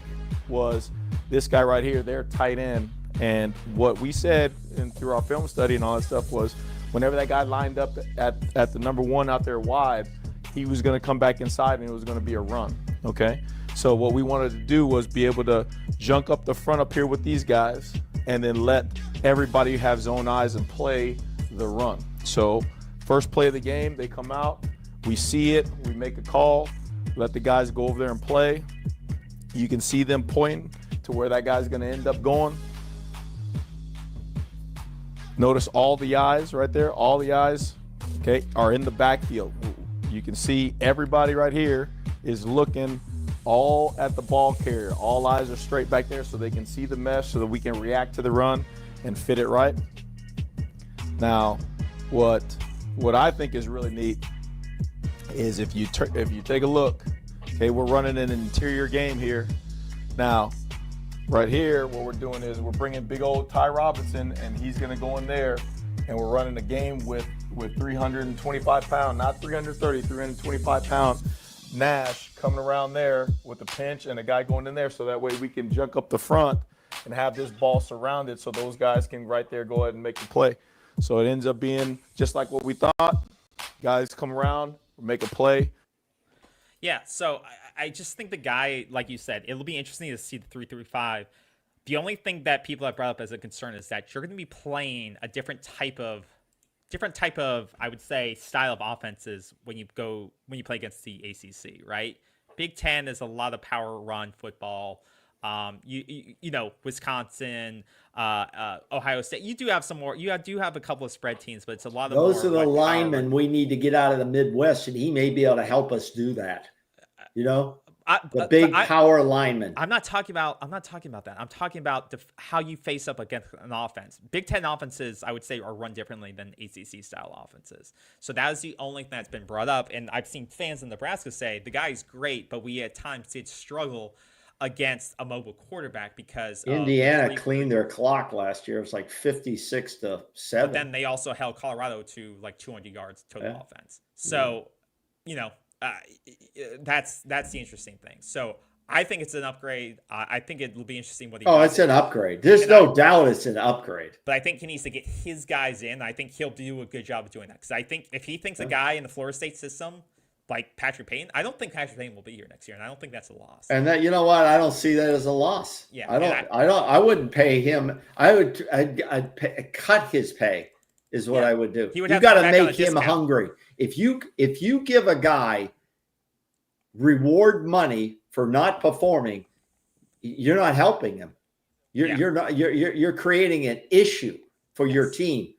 was this guy right here, their tight end. And what we said through our film study and all that stuff was whenever that guy lined up at the number one out there wide, he was going to come back inside and it was going to be a run, okay? So what we wanted to do was be able to junk up the front up here with these guys and then let everybody have zone eyes and play the run. So first play of the game, they come out, we see it, we make a call, let the guys go over there and play. You can see them pointing to where that guy's going to end up going. Notice all the eyes right there, all the eyes, okay, are in the backfield. You can see everybody right here is looking all at the ball carrier. All eyes are straight back there so they can see the mesh so that we can react to the run and fit it right. Now, what I think is really neat is if you take a look, okay, we're running an interior game here. Now, right here, what we're doing is we're bringing big old Ty Robinson, and he's going to go in there, and we're running a game with 325-pound, not 330, 325-pound Nash coming around there with a pinch and a guy going in there so that way we can junk up the front and have this ball surrounded so those guys can right there go ahead and make the play. So it ends up being just like what we thought. Guys come around, make a play. Yeah, so I just think the guy, like you said, it'll be interesting to see the 3-3-5. The only thing that people have brought up as a concern is that you're going to be playing a different type of, I would say, style of offenses when you play against the ACC, right? Big Ten is a lot of power run football. You know, Wisconsin, Ohio State. You do have some more. You do have a couple of spread teams, but it's a lot of those more, are the like, linemen we need to get out of the Midwest, and he may be able to help us do that. You know, the big power linemen. I'm not talking about that. I'm talking about how you face up against an offense. Big Ten offenses, I would say, are run differently than ACC style offenses. So that is the only thing that's been brought up. And I've seen fans in Nebraska say the guy's great, but we at times did struggle against a mobile quarterback because Indiana cleaned their clock last year. It was like 56-7. But then they also held Colorado to like 200 yards total offense. So, you know, that's the interesting thing. So I think it's an upgrade. I think it will be interesting what he does. It's an upgrade. There's no doubt it's an upgrade. But I think he needs to get his guys in. I think he'll do a good job of doing that. Because I think if he thinks a guy in the Florida State system like Patrick Payton, I don't think Patrick Payton will be here next year, and I don't think that's a loss. And that, you know what? I don't see that as a loss. Yeah, I wouldn't pay him. I'd cut his pay. Is what I would do. You got to make him hungry. If you give a guy reward money for not performing, you're not helping him. You're creating an issue for your team.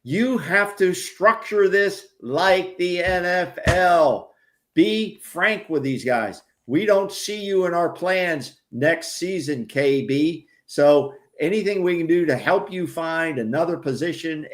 You have to structure this like the NFL. Be frank with these guys. We don't see you in our plans next season, KB. So anything we can do to help you find another position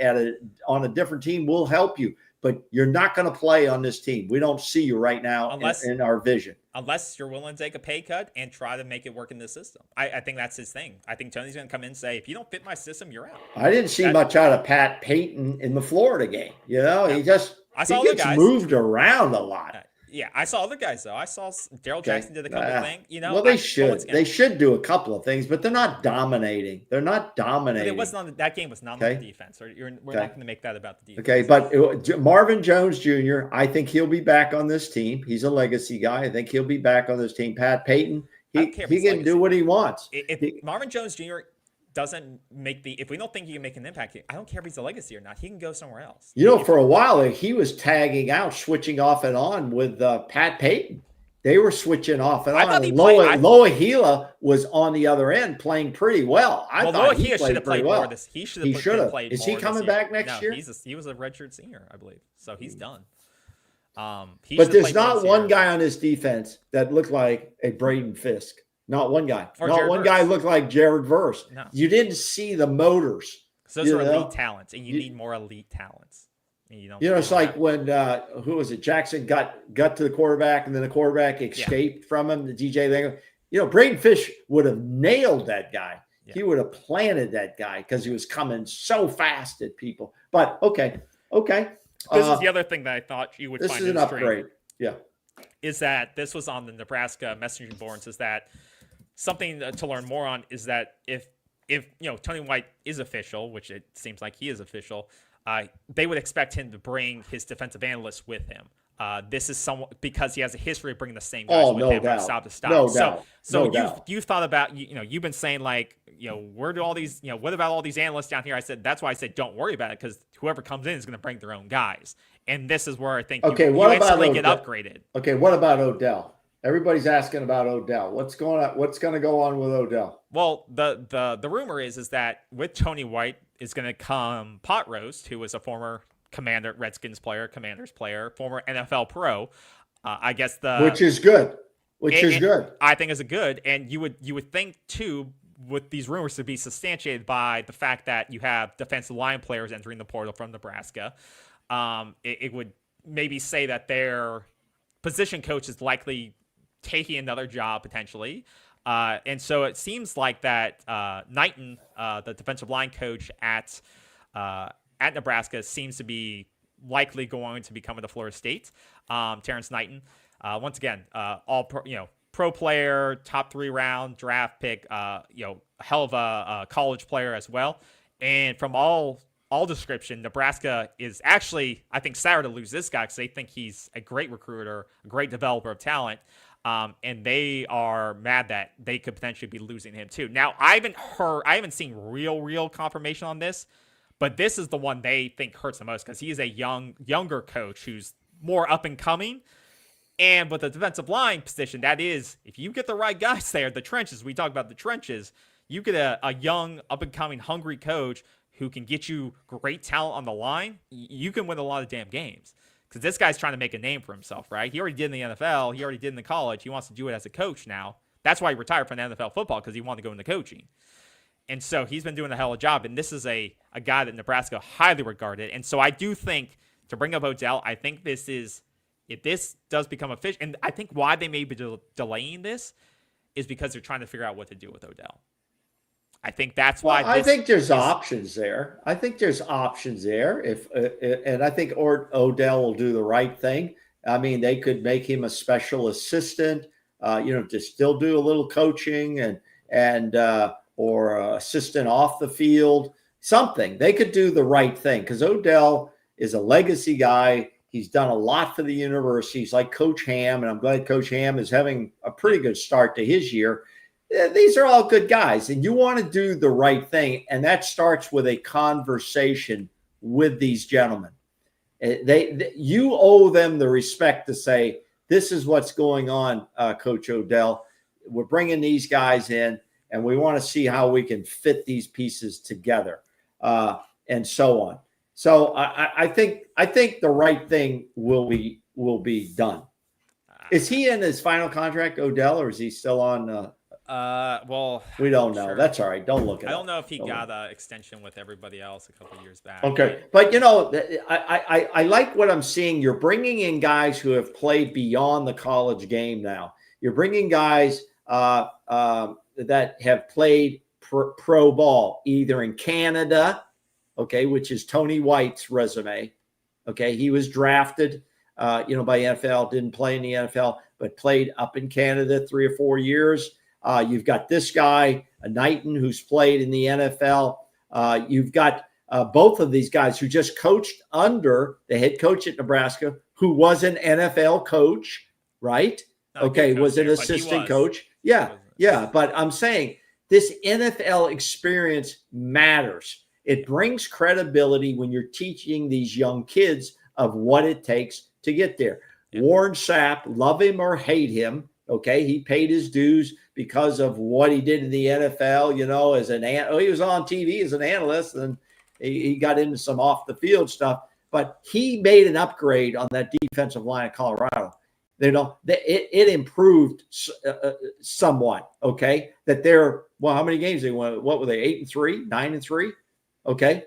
on a different team will help you. But you're not going to play on this team. We don't see you right now in our vision. Unless you're willing to take a pay cut and try to make it work in this system. I think that's his thing. I think Tony's going to come in and say, if you don't fit my system, you're out. I didn't see much out of Pat Payton in the Florida game. You know, he gets moved around a lot. Yeah, I saw other guys, though. I saw Daryl Jackson did a couple of things. You know, well, they should. They should do a couple of things, but they're not dominating. They're not dominating. But it wasn't on that game was not on the defense. We're not going to make that about the defense. Okay, but Marvin Jones Jr., I think he'll be back on this team. He's a legacy guy. I think he'll be back on this team. Pat Payton, he can do what he wants. If Marvin Jones Jr. doesn't make if we don't think he can make an impact, I don't care if he's a legacy or not. He can go somewhere else. You know, for a while he was tagging out, switching off and on with Pat Payton. They were switching off and on. Loa Gila was on the other end playing pretty well. I thought he should have played more. He should have played. Is he coming back next year? He was a redshirt senior, I believe. So he's done. But there's not one guy on this defense that looked like a Braden Fisk. Not one guy. Not one guy looked like Jared Verse. No. You didn't see the motors. So those are elite talents, and you need more elite talents. It's like when who was it? Jackson got to the quarterback, and then the quarterback escaped from him. The DJ thing. Braden Fish would have nailed that guy. Yeah. He would have planted that guy because he was coming so fast at people. But okay. This is the other thing that I thought you would This find is an interesting. upgrade. Yeah. Is that this was on the Nebraska messaging boards, is that something to learn more on is that if Tony White is official, which it seems like he is official, they would expect him to bring his defensive analyst with him. This is somewhat because he has a history of bringing the same guys with him from stop to stop. No doubt. So you've thought about, you've been saying like, where do all these, what about all these analysts down here? I said, that's why I said, don't worry about it, because whoever comes in is going to bring their own guys. And this is where I think you instantly get upgraded. Okay, what about Odell? Everybody's asking about Odell. What's going on? What's going to go on with Odell? Well, the rumor is that with Tony White is going to come Pot Roast, who was a former Redskins player, Commanders player, former NFL pro. I guess which is good. I think is a good, and you would think too, with these rumors to be substantiated by the fact that you have defensive line players entering the portal from Nebraska. It would maybe say that their position coach is likely taking another job potentially. And so it seems like that Knighton, the defensive line coach at Nebraska, seems to be likely going to be coming to Florida State. Terrence Knighton, once again, all pro player, top 3 round draft pick, hell of a college player as well. And from all description, Nebraska is actually, I think, sour to lose this guy because they think he's a great recruiter, a great developer of talent. And they are mad that they could potentially be losing him too. Now, I haven't seen real confirmation on this, but this is the one they think hurts the most because he is a younger coach who's more up and coming. And with the defensive line position, that is, if you get the right guys there, the trenches, we talk about the trenches, you get a young, up and coming, hungry coach who can get you great talent on the line, you can win a lot of damn games. Because this guy's trying to make a name for himself, right? He already did in the NFL. He already did in the college. He wants to do it as a coach now. That's why he retired from the NFL football, because he wanted to go into coaching. And so he's been doing a hell of a job. And this is a guy that Nebraska highly regarded. And so I do think, to bring up Odell, I think this is, if this does become official, and I think why they may be delaying this is because they're trying to figure out what to do with Odell. I think that's why. I think there's options there. And I think Odell will do the right thing. I mean, they could make him a special assistant, to still do a little coaching or assistant off the field, something. They could do the right thing because Odell is a legacy guy. He's done a lot for the university. He's like Coach Ham, and I'm glad Coach Ham is having a pretty good start to his year. These are all good guys, and you want to do the right thing, and that starts with a conversation with these gentlemen. You owe them the respect to say, this is what's going on, Coach Odell. We're bringing these guys in, and we want to see how we can fit these pieces together, and so on. So I think the right thing will be done. Is he in his final contract, Odell, or is he still on? Well, we don't know. Sure. That's all right. Don't look at it. I don't know if he got an extension with everybody else a couple of years back. Okay. But, I like what I'm seeing. You're bringing in guys who have played beyond the college game now. You're bringing guys that have played pro ball, either in Canada, okay, which is Tony White's resume. Okay. He was drafted, by NFL, didn't play in the NFL, but played up in Canada 3 or 4 years. You've got this guy, Knighton, who's played in the NFL. You've got both of these guys who just coached under the head coach at Nebraska, who was an NFL coach, right? Was an assistant coach. Yeah. But I'm saying this NFL experience matters. It brings credibility when you're teaching these young kids of what it takes to get there. Yeah. Warren Sapp, love him or hate him, okay, he paid his dues because of what he did in the NFL, he was on TV as an analyst, and he got into some off the field stuff, but he made an upgrade on that defensive line of Colorado. It improved somewhat, okay, that how many games they won? What were they, 8-3, 9-3? Okay.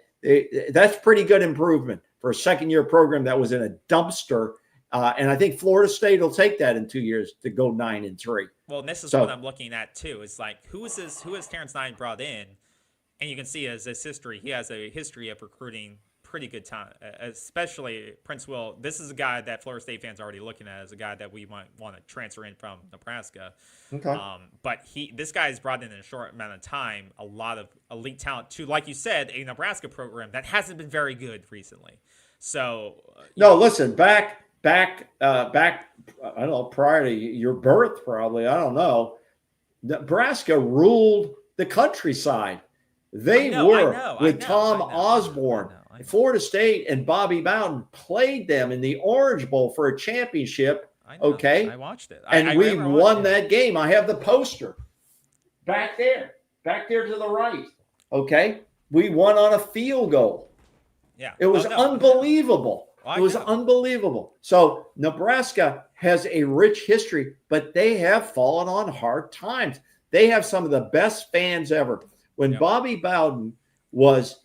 That's pretty good improvement for a second-year program that was in a dumpster And I think Florida State will take that in 2 years to go 9-3. Well, and this is So- what I'm looking at too. Is like who has Terrence Nye brought in, and you can see as his history, he has a history of recruiting pretty good time, especially Prince Will. This is a guy that Florida State fans are already looking at as a guy that we might want to transfer in from Nebraska. Okay. But this guy has brought in a short amount of time a lot of elite talent to, like you said, a Nebraska program that hasn't been very good recently. So No, listen, back, I don't know, prior to your birth, probably, I don't know, Nebraska ruled the countryside. They were with Tom Osborne. I know. Florida State and Bobby Bowden played them in the Orange Bowl for a championship. I know. Okay. I watched it. And I we remember won watching it. that game. I have the poster back there to the right. Okay. We won on a field goal. Yeah. It was unbelievable. I It was know. unbelievable. So Nebraska has a rich history, but they have fallen on hard times. They have some of the best fans ever. When Yep. Bobby Bowden was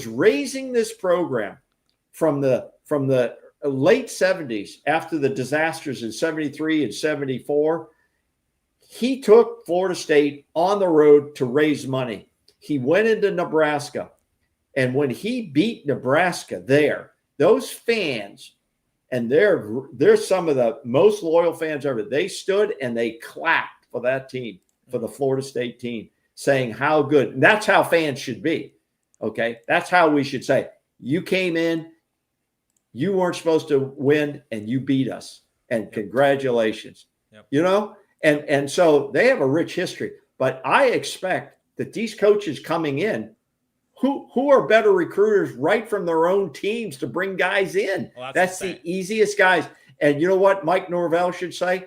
raising this program from the late 70s after the disasters in 73 and 74, he took Florida State on the road to raise money. He went into Nebraska, and when he beat Nebraska there, those fans, and they're some of the most loyal fans ever, they stood and they clapped for that team, for the Florida State team, saying how good. And that's how fans should be. Okay. That's how we should say, you came in, you weren't supposed to win, and you beat us. And congratulations. Yep. You know? And so they have a rich history. But I expect that these coaches coming in, who are better recruiters right from their own teams to bring guys in? Well, that's the easiest guys. And you know what Mike Norvell should say?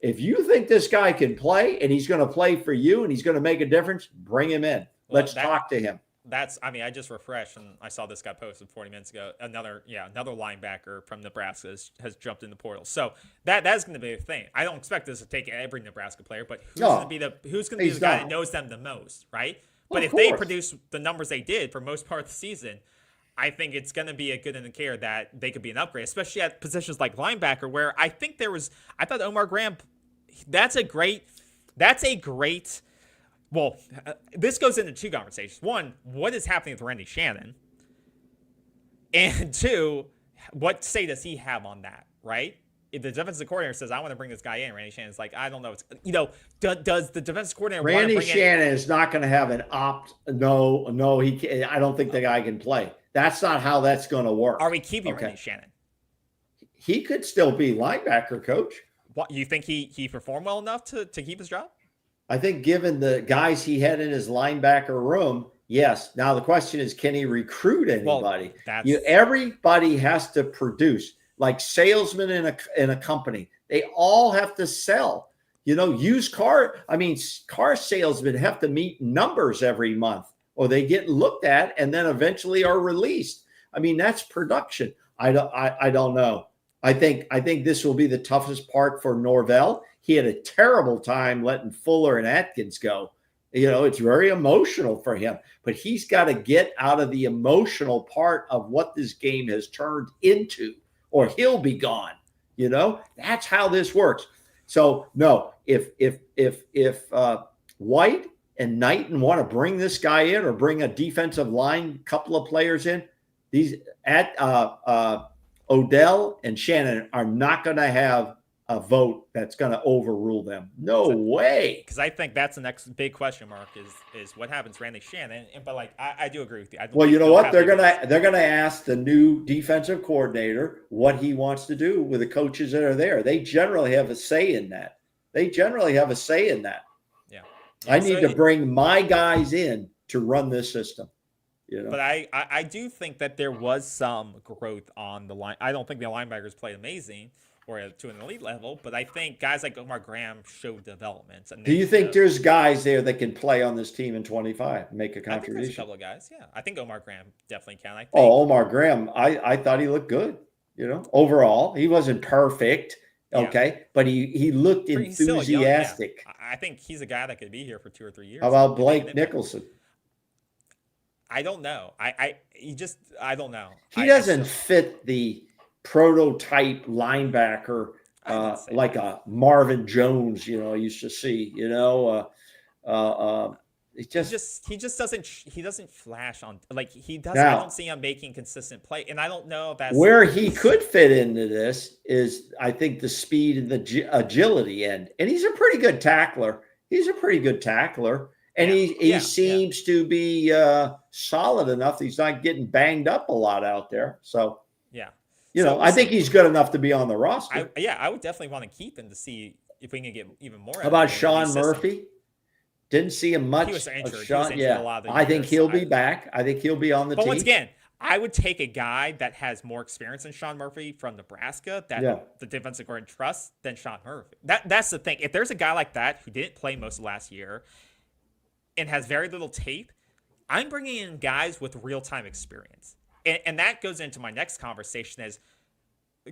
If you think this guy can play and he's going to play for you and he's going to make a difference, bring him in. Let's talk to him. I just refreshed and I saw this got posted 40 minutes ago. Another linebacker from Nebraska has jumped in the portal. So that's going to be the thing. I don't expect this to take every Nebraska player, but who's going to be the guy that knows them the most, right? But if they produce the numbers they did for most part of the season, I think it's going to be a good indicator that they could be an upgrade, especially at positions like linebacker, where I thought Omar Graham, that's a great. Well, this goes into two conversations. One, what is happening with Randy Shannon? And two, what say does he have on that, right? If the defensive coordinator says, I want to bring this guy in, Randy Shannon's like, I don't know. Does the defensive coordinator want to Randy bring Shannon is not going to have an opt. No, he can't. I don't think the guy can play. That's not how that's going to work. Are we keeping Randy Shannon? He could still be linebacker coach. What, you think he performed well enough to keep his job? I think given the guys he had in his linebacker room, yes. Now the question is, can he recruit anybody? Everybody has to produce, like salesmen in a company. They all have to sell. Car salesmen have to meet numbers every month, or they get looked at and then eventually are released. I mean, that's production. I don't know. I think this will be the toughest part for Norvell. He had a terrible time letting Fuller and Atkins go. It's very emotional for him, but he's got to get out of the emotional part of what this game has turned into, or he'll be gone. That's how this works. So no, if White and Knighton want to bring this guy in, or bring a defensive line couple of players in, Odell and Shannon are not going to have a vote that's going to overrule them. No way. Because I think that's the next big question mark is what happens to Randy Shannon. But I do agree with you. Well, you know what? They're gonna ask the new defensive coordinator what he wants to do with the coaches that are there. They generally have a say in that. Yeah. I need to bring my guys in to run this system. But I do think that there was some growth on the line. I don't think the linebackers played amazing or to an elite level, but I think guys like Omar Graham showed developments. Do you think there's guys there that can play on this team in 25, make a contribution? I think there's a couple of guys, yeah. I think Omar Graham definitely can. Omar Graham, I thought he looked good. Overall, he wasn't perfect, okay, but he looked enthusiastic. Young, yeah. I think he's a guy that could be here for 2 or 3 years. How about Blake Nicholson? I don't know. I don't know. He doesn't fit the prototype linebacker, like a Marvin Jones, I used to see, it he just doesn't flash on, like, he doesn't. I Now, don't see him making consistent play, and I don't know if that's where he could fit into this is, I think, the speed and the agility end. And he's a pretty good tackler. And he seems to be solid enough that he's not getting banged up a lot out there. So, I think he's good enough to be on the roster. I would definitely want to keep him to see if we can get even more. How about Sean Murphy? Didn't see him much. He was injured. Sean, He was injured a lot of the I think years. he'll be back. I think he'll be on the team. But once again, I would take a guy that has more experience than Sean Murphy from Nebraska that the defensive coordinator trusts than Sean Murphy. That's the thing. If there's a guy like that who didn't play most of last year and has very little tape, I'm bringing in guys with real-time experience. And that goes into my next conversation is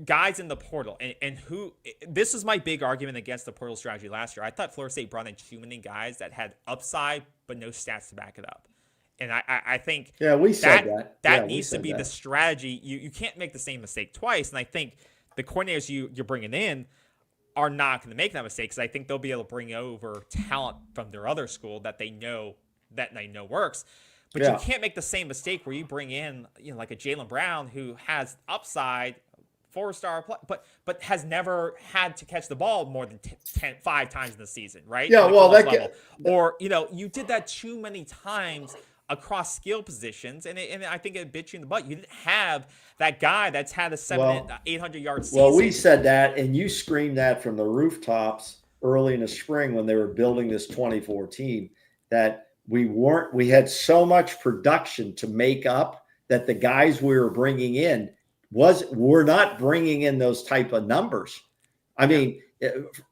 guys in the portal. And who – this is my big argument against the portal strategy last year. I thought Florida State brought in too many guys that had upside but no stats to back it up. And I think we said that needs to be the strategy. You can't make the same mistake twice. And I think the coordinators you're bringing in are not going to make that mistake because I think they'll be able to bring over talent from their other school that they know works. But you can't make the same mistake where you bring in like a Jaylen Brown who has upside, 4-star play, but has never had to catch the ball more than 5 times in the season, right? Yeah, or you did that too many times across skill positions, and I think it bit you in the butt. You didn't have that guy that's had a 800-yard season. Well, we said that, and you screamed that from the rooftops early in the spring when they were building this 2014, that we had so much production to make up that the guys we were bringing in were not bringing in those type of numbers. I mean,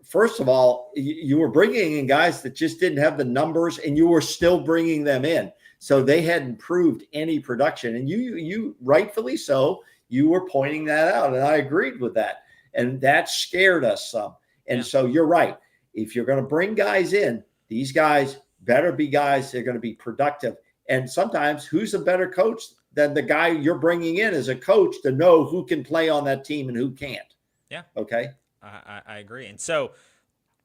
first of all, you were bringing in guys that just didn't have the numbers, and you were still bringing them in. So they hadn't proved any production. And you rightfully so, you were pointing that out. And I agreed with that. And that scared us some. And so you're right. If you're going to bring guys in, these guys better be guys that are going to be productive. And sometimes who's a better coach than the guy you're bringing in as a coach to know who can play on that team and who can't? Yeah. Okay. I agree. And so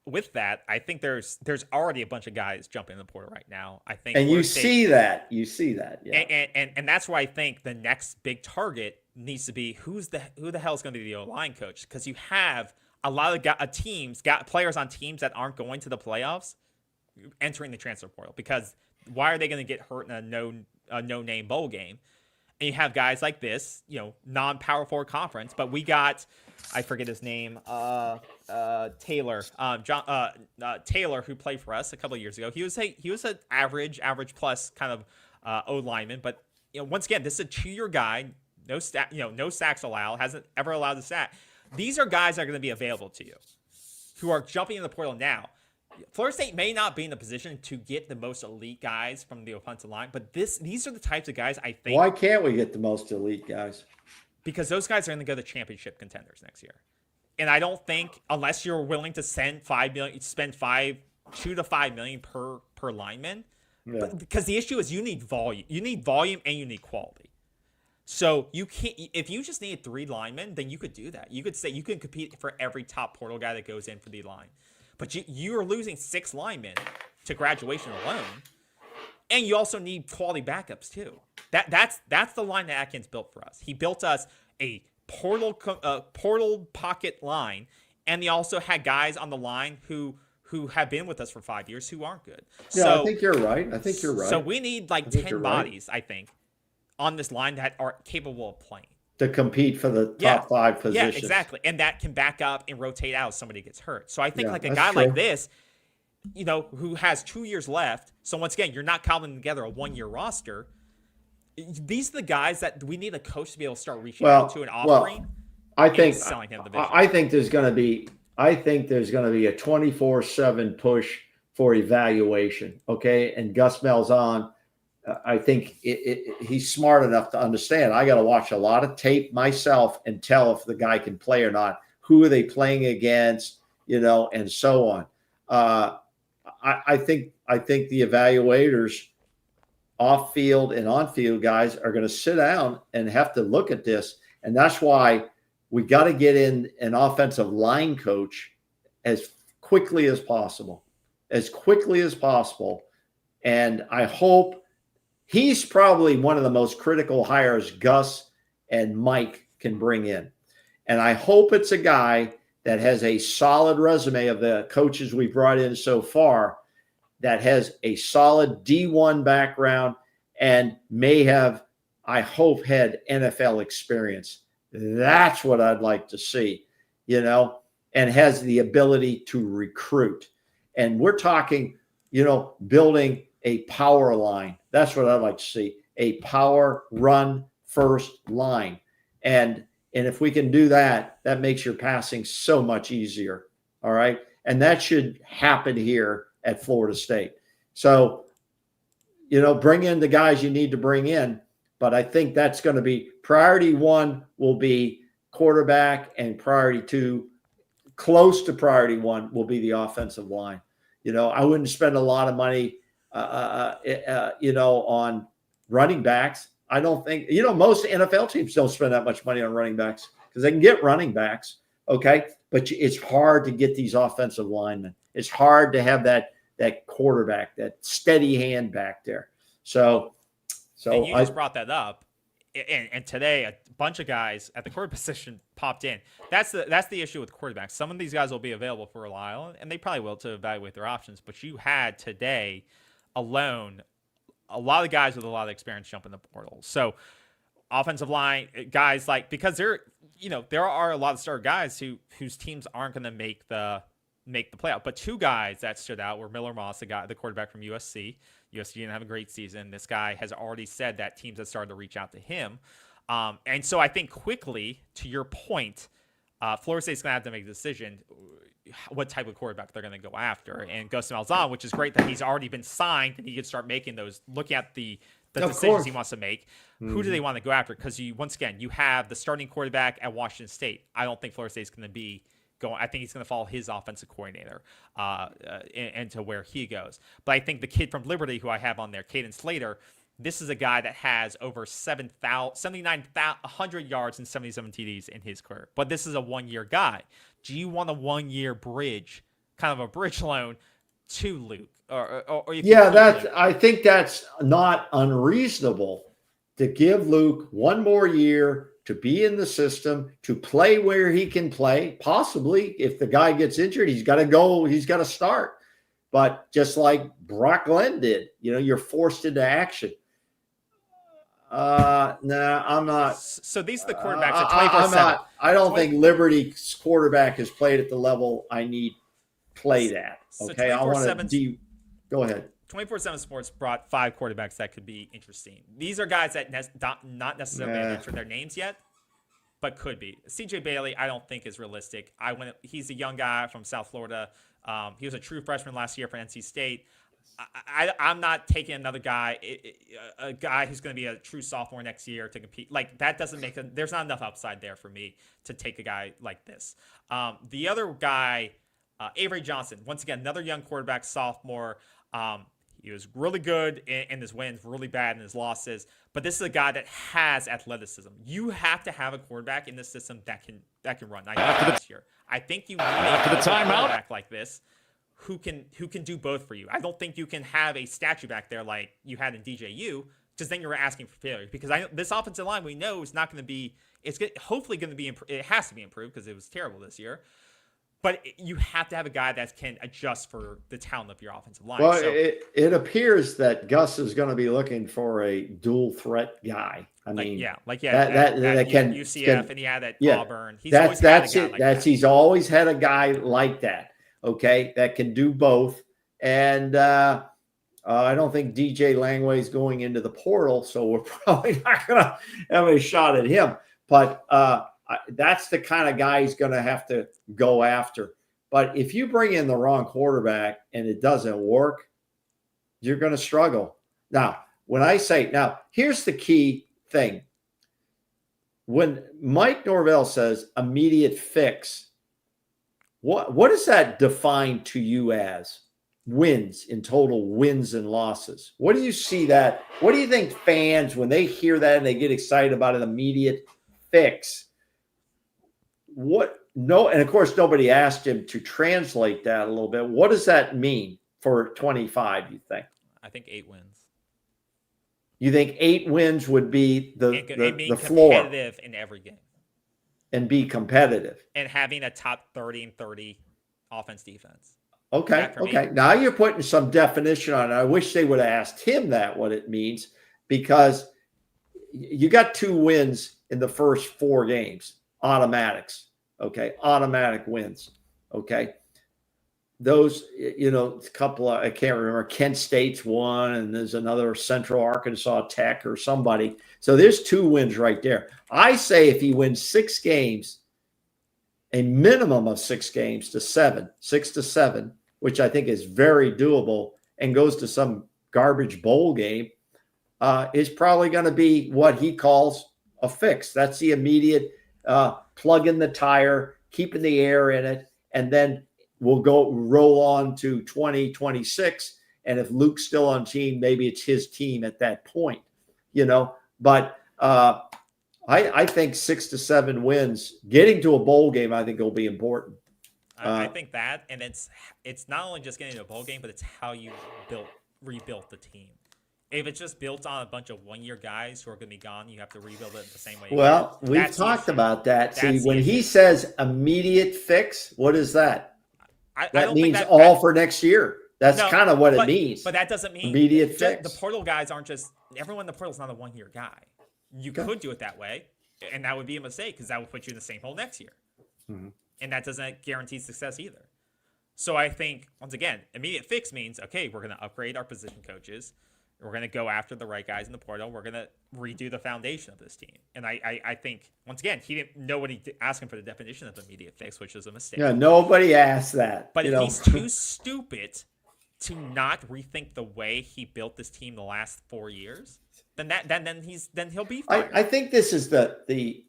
with that, I think there's already a bunch of guys jumping in the portal right now. I think, and you see that, yeah. And that's where I think the next big target needs to be who the hell is going to be the O-line coach? Because you have a lot of players on teams that aren't going to the playoffs entering the transfer portal. Because why are they going to get hurt in a no-name bowl game? And you have guys like this, non-Power 4 conference, but we got, I forget his name, Taylor, Taylor, who played for us a couple of years ago. He was an average plus kind of O lineman, but once again, this is a 2-year guy, no sacks allowed, hasn't ever allowed a sack. These are guys that are going to be available to you, who are jumping in the portal now. Florida State may not be in the position to get the most elite guys from the offensive line, but these are the types of guys I think. Why can't we get the most elite guys? Because those guys are going to go to championship contenders next year. And I don't think, unless you're willing to spend $2 to $5 million per lineman, because the issue is you need volume. You need volume and you need quality. So you can't. If you just need 3 linemen, then you could do that. You could say you can compete for every top portal guy that goes in for the line. But you are losing 6 linemen to graduation alone, and you also need quality backups too. That's the line that Atkins built for us. He built us a portal pocket line, and they also had guys on the line who have been with us for 5 years who aren't good. Yeah, so, I think you're right. So we need like 10 bodies, I think, on this line that are capable of playing. To compete for the top 5 positions. Yeah, exactly. And that can back up and rotate out if somebody gets hurt. So I think like a guy like this, who has 2 years left. So once again, you're not cobbling together a 1-year roster. These are the guys that we need a coach to be able to start reaching out to and offering. I think selling him the vision. I think there's going to be a 24/7 push for evaluation. Okay, and Gus Malzahn, I think he's smart enough to understand. I got to watch a lot of tape myself and tell if the guy can play or not. Who are they playing against? And so on. I think the evaluators, off-field and on-field guys, are going to sit down and have to look at this, and that's why we got to get in an offensive line coach as quickly as possible, And I hope he's probably one of the most critical hires Gus and Mike can bring in. And I hope it's a guy that has a solid resume of the coaches we brought in so far, that has a solid D1 background and may have, I hope, had NFL experience. That's what I'd like to see, and has the ability to recruit. And we're talking, building a power line. That's what I'd like to see, a power run first line. And if we can do that, that makes your passing so much easier. All right. And that should happen here at Florida State. So, bring in the guys you need to bring in. But I think that's going to be priority one will be quarterback, and priority two, close to priority one, will be the offensive line. I wouldn't spend a lot of money, on running backs. I don't think, most NFL teams don't spend that much money on running backs because they can get running backs. Okay. But it's hard to get these offensive linemen. It's hard to have that quarterback, that steady hand back there. So and you just brought that up. And today, a bunch of guys at the quarterback position popped in. That's the issue with quarterbacks. Some of these guys will be available for a while, and they probably will to evaluate their options. But you had today alone a lot of guys with a lot of experience jump in the portal. So offensive line guys, because there are a lot of star guys whose teams aren't going to make the playoff. But two guys that stood out were Miller Moss, the quarterback from USC. USC didn't have a great season. This guy has already said that teams have started to reach out to him. And so I think quickly, to your point, Florida State's going to have to make a decision what type of quarterback they're going to go after. And Gus Malzahn, which is great that he's already been signed and he can start making those, looking at the decisions he wants to make. Mm-hmm. Who do they want to go after? Because you have the starting quarterback at Washington State. I don't think Florida State's going to be going. I think he's going to follow his offensive coordinator into where he goes. But I think the kid from Liberty, who I have on there, Caden Slater, this is a guy that has over 7,900 yards and 77 TDs in his career. But this is a one-year guy. Do you want a one-year bridge, kind of a bridge loan to Luke? I think that's not unreasonable to give Luke one more year to be in the system, to play where he can play. Possibly, if the guy gets injured, he's got to go. He's got to start. But just like Brock Glenn did, you're forced into action. No, I'm not. So these are the quarterbacks at 24/7. I don't think Liberty's quarterback has played at the level I need played at. Okay, I want to. Go ahead. 24/7 Sports brought 5 quarterbacks that could be interesting. These are guys that not necessarily mentioned their names yet, but could be. CJ Bailey, I don't think is realistic. He's a young guy from South Florida. He was a true freshman last year for NC State. I'm not taking another guy, a guy who's going to be a true sophomore next year to compete. That doesn't make there's not enough upside there for me to take a guy like this. The other guy, Avery Johnson, once again, another young quarterback, sophomore. He was really good in his wins, really bad in his losses. But this is a guy that has athleticism. You have to have a quarterback in this system that can run. This year, I think you need a quarterback like this who can do both for you. I don't think you can have a statue back there like you had in DJU, because then you're asking for failure. Because this offensive line we know is not going to be. Hopefully going to be. It has to be improved because it was terrible this year. But you have to have a guy that can adjust for the talent of your offensive line. Well, it appears that Gus is going to be looking for a dual threat guy. At UCF, and he had at Auburn. He's always had a guy like that. Okay, that can do both. And I don't think DJ Langway is going into the portal, so we're probably not going to have a shot at him. But that's the kind of guy he's going to have to go after. But if you bring in the wrong quarterback and it doesn't work, you're going to struggle. Now, here's the key thing. When Mike Norvell says immediate fix, what does that define to you as? Wins in total, wins and losses. What do you see that? What do you think fans, when they hear that and they get excited about an immediate fix, and of course nobody asked him to translate that a little bit. What does that mean for 25, you think? I think 8 wins. You think 8 wins would be And being the floor competitive in every game. and be competitive? And having a top 30 and 30 offense defense. Okay. Okay. Now you're putting some definition on it. I wish they would have asked him that, what it means, because you got 2 wins in the first 4 games, automatics. Okay. Automatic wins. Okay. Those, a couple of, I can't remember, Kent State's one, and there's another Central Arkansas Tech or somebody. So there's 2 wins right there. I say if he wins 6 games, a minimum of 6 games to 7, 6 to 7, which I think is very doable, and goes to some garbage bowl game, is probably going to be what he calls a fix. That's the immediate plug in the tire, keeping the air in it, and then we'll roll on to 2026. And if Luke's still on team, maybe it's his team at that point, But I think 6 to 7 wins, getting to a bowl game, I think will be important. I think that, and it's not only just getting to a bowl game, but it's how you rebuilt the team. If it's just built on a bunch of 1-year guys who are going to be gone, you have to rebuild it the same way. Well, we've talked about that. See, when he says immediate fix, what is that? That means all for next year. That's kind of what it means. But that doesn't mean immediate fix. The portal guys aren't just everyone in the portal is not a 1-year guy. You could do it that way, and that would be a mistake because that would put you in the same hole next year. Mm-hmm. And that doesn't guarantee success either. So I think, once again, immediate fix means, okay, we're going to upgrade our position coaches. We're going to go after the right guys in the portal. We're going to redo the foundation of this team. And I think, once again, he didn't nobody asked him for the definition of immediate fix, which is a mistake. Yeah, nobody asked that. But if he's too stupid to not rethink the way he built this team the last 4 years, then he'll be fired. I think this is the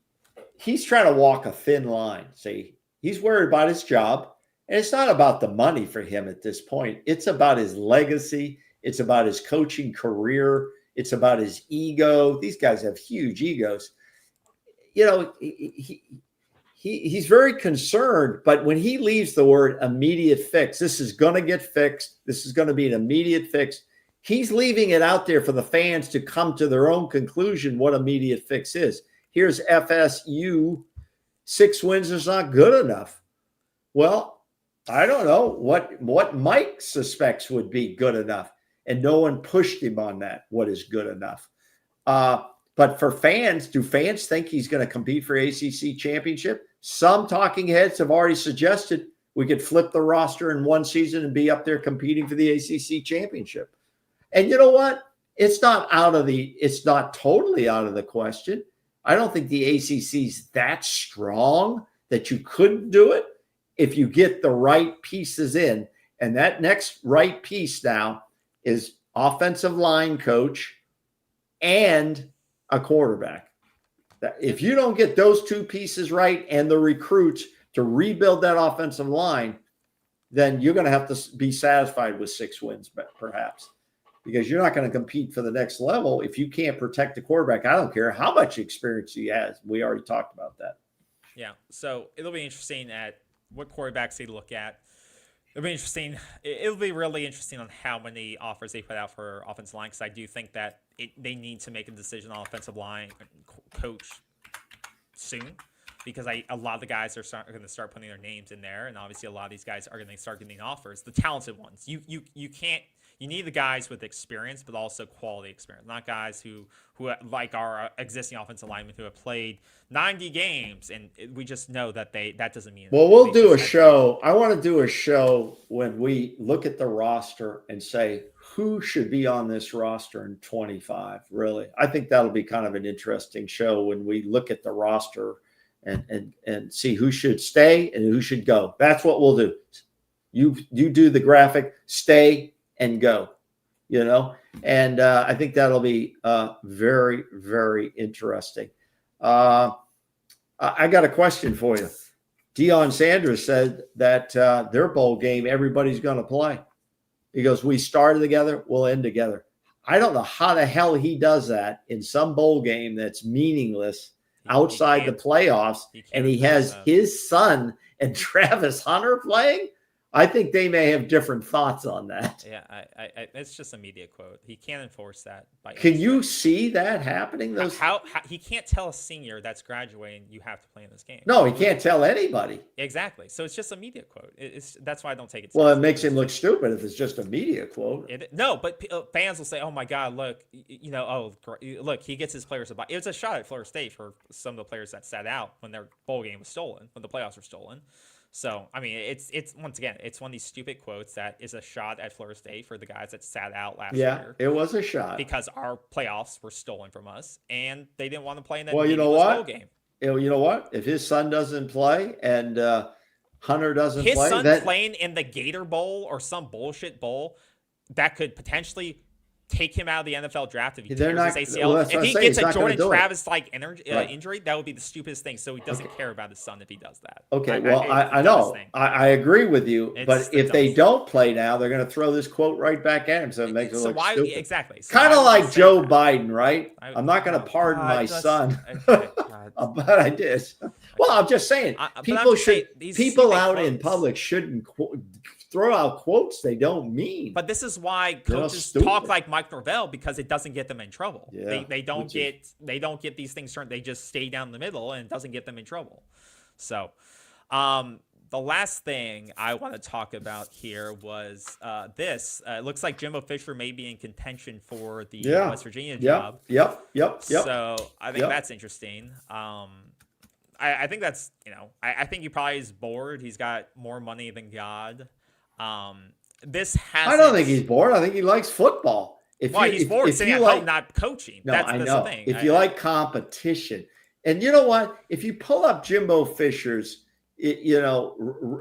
he's trying to walk a thin line. See, he's worried about his job, and it's not about the money for him at this point. It's about his legacy. It's about his coaching career. It's about his ego. These guys have huge egos. He's very concerned, but when he leaves the word immediate fix, this is going to get fixed. This is going to be an immediate fix. He's leaving it out there for the fans to come to their own conclusion what immediate fix is. Here's FSU, 6 wins is not good enough. Well, I don't know what Mike suspects would be good enough. And no one pushed him on that, what is good enough. But for fans, do fans think he's going to compete for ACC championship? Some talking heads have already suggested we could flip the roster in one season and be up there competing for the ACC championship. And you know what? It's not totally out of the question. I don't think the ACC's that strong that you couldn't do it if you get the right pieces in. And that next right piece now is offensive line coach and a quarterback. If you don't get those 2 pieces right and the recruits to rebuild that offensive line, then you're going to have to be satisfied with 6 wins, perhaps, because you're not going to compete for the next level if you can't protect the quarterback. I don't care how much experience he has. We already talked about that. Yeah. So it'll be interesting at what quarterbacks they look at. It'll be interesting. It'll be really interesting on how many offers they put out for offensive line, because I do think that they need to make a decision on offensive line coach soon, because a lot of the guys are going to start putting their names in there, and obviously a lot of these guys are going to start getting offers. The talented ones. You can't. You need the guys with experience, but also quality experience, not guys who like our existing offensive linemen who have played 90 games, and we just know that that doesn't mean. Well, we'll do a show. I want to do a show when we look at the roster and say who should be on this roster in 25. Really, I think that'll be kind of an interesting show when we look at the roster and see who should stay and who should go. That's what we'll do. You do the graphic, stay and go, and I think that'll be very, very interesting. I got a question for you. Deion Sanders said that their bowl game, everybody's going to play. He goes, we started together, we'll end together. I don't know how the hell he does that in some bowl game that's meaningless outside the playoffs, and he has his son and Travis Hunter playing, I think they may have different thoughts on that. Yeah, it's just a media quote. He can't enforce that. Can you see that happening? How he can't tell a senior that's graduating you have to play in this game? No, he can't tell anybody. Exactly. So it's just a media quote. That's why I don't take it seriously. Well, it makes him look stupid if it's just a media quote. No, but fans will say, "Oh my God, look, look, he gets his players a buy." It was a shot at Florida State for some of the players that sat out when their bowl game was stolen, when the playoffs were stolen. So, I mean, it's once again, it's one of these stupid quotes that is a shot at Florida State for the guys that sat out last year. Yeah, it was a shot. Because our playoffs were stolen from us, and they didn't want to play in that bowl game. You know what? If his son doesn't play and Hunter doesn't play. His son playing in the Gator Bowl or some bullshit bowl that could potentially take him out of the NFL draft if he tears his ACL. Well, if he gets a Jordan Travis-like injury, that would be the stupidest thing. So he doesn't care about his son if he does that. Okay, I know. I agree with you. But if they don't play now, they're going to throw this quote right back at him. So it makes it look stupid. Exactly. So kind of like Joe Biden, right? I'm not going to pardon my son. But I did. Well, I'm just saying, people out in public shouldn't throw out quotes they don't mean. But this is why coaches talk like Mike Norvell, because it doesn't get them in trouble. Yeah, they don't get these things turned. They just stay down the middle, and it doesn't get them in trouble. So, the last thing I want to talk about here was this. It looks like Jimbo Fisher may be in contention for the West Virginia job. Yep. So I think that's interesting. I think that's, I think he probably is bored. He's got more money than God. I don't think he's bored. I think he likes football. He's bored sitting at home not coaching. No, I know. Thing. If you like competition, and you know what? If you pull up Jimbo Fisher's,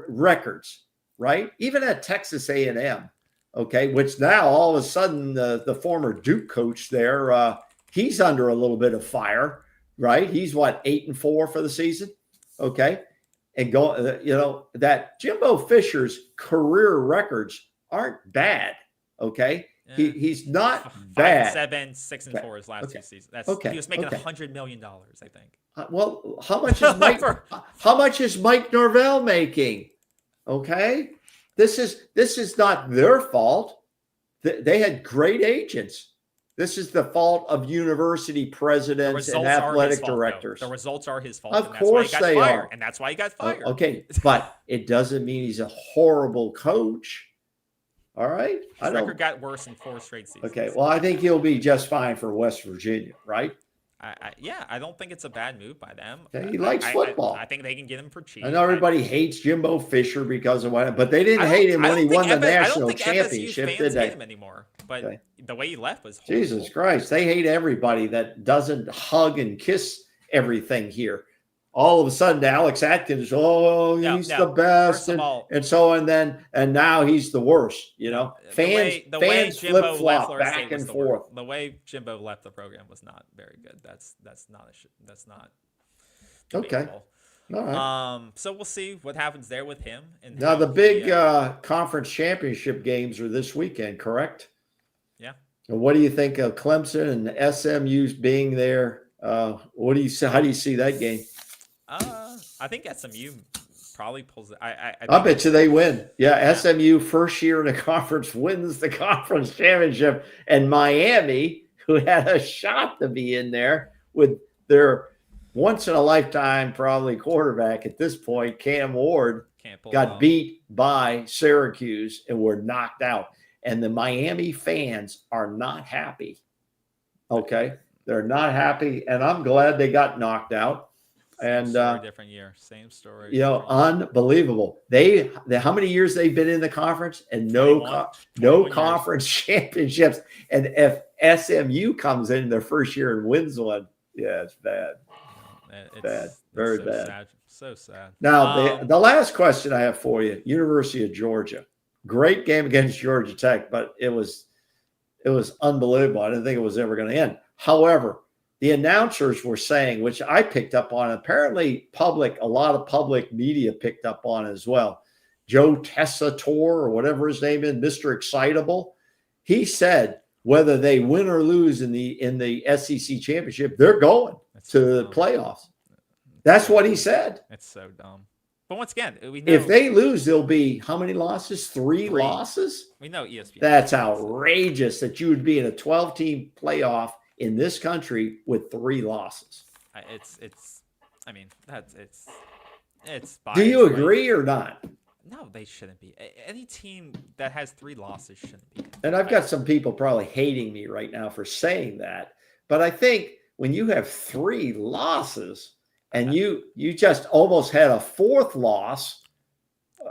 records, right? Even at Texas A&M, okay, which now all of a sudden the former Duke coach there, he's under a little bit of fire, right? He's 8-4 for the season, okay. And that Jimbo Fisher's career records aren't bad. Okay. Yeah. He's not bad. 5-7, 6-4 his last 2 seasons. He was making $100 million, I think. Well, how much is how much is Mike Norvell making? Okay. This is not their fault. They had great agents. This is the fault of university presidents and athletic directors. The results are his fault. Of course they are. And that's why he got fired. Okay, but it doesn't mean he's a horrible coach. All right? His record got worse in 4 straight seasons. Okay, well, I think he'll be just fine for West Virginia, right? I don't think it's a bad move by them. Okay, he likes football. I think they can get him for cheap. I know everybody hates Jimbo Fisher because of what, but they didn't hate him when he won the national championship, did they? Hate him anymore. But the way he left was horrible. Jesus Christ, they hate everybody that doesn't hug and kiss everything here. All of a sudden, Alex Atkins, he's the best, and so and now he's the worst. Fans flip flop back and forth. The way Jimbo left the program was not very good. That's not okay. All right. So we'll see what happens there with him. And now the big conference championship games are this weekend, correct? Yeah. And what do you think of Clemson and SMU's being there? What do you say? How do you see that game? I think SMU probably pulls it. I bet you they win. Yeah, SMU first year in the conference wins the conference championship, and Miami, who had a shot to be in there with their once in a lifetime probably quarterback at this point, Cam Ward, got beat by Syracuse and were knocked out. And the Miami fans are not happy. Okay, they're not happy, and I'm glad they got knocked out. And different year, same story. Unbelievable. They how many years they've been in the conference and no conference championships. And if SMU comes in their first year and wins one, it's bad. It's bad, very so bad. Sad. So sad. Now the last question I have for you: University of Georgia, great game against Georgia Tech, but it was unbelievable. I didn't think it was ever going to end. However, the announcers were saying, which I picked up on, apparently a lot of public media picked up on as well. Joe Tessitore, or whatever his name is, Mr. Excitable, he said whether they win or lose in the SEC championship, they're going. to the playoffs. That's what he said. It's so dumb. But once again, we know If they lose, there'll be how many losses? Three losses? we know ESPN. That's outrageous that you would be in a 12-team playoff in this country with 3 losses. I mean, it's biased, Do you right? agree or not? No, they shouldn't be. Any team that has 3 losses shouldn't be. And I've got some people probably hating me right now for saying that, but I think when you have 3 losses and you just almost had a 4th loss,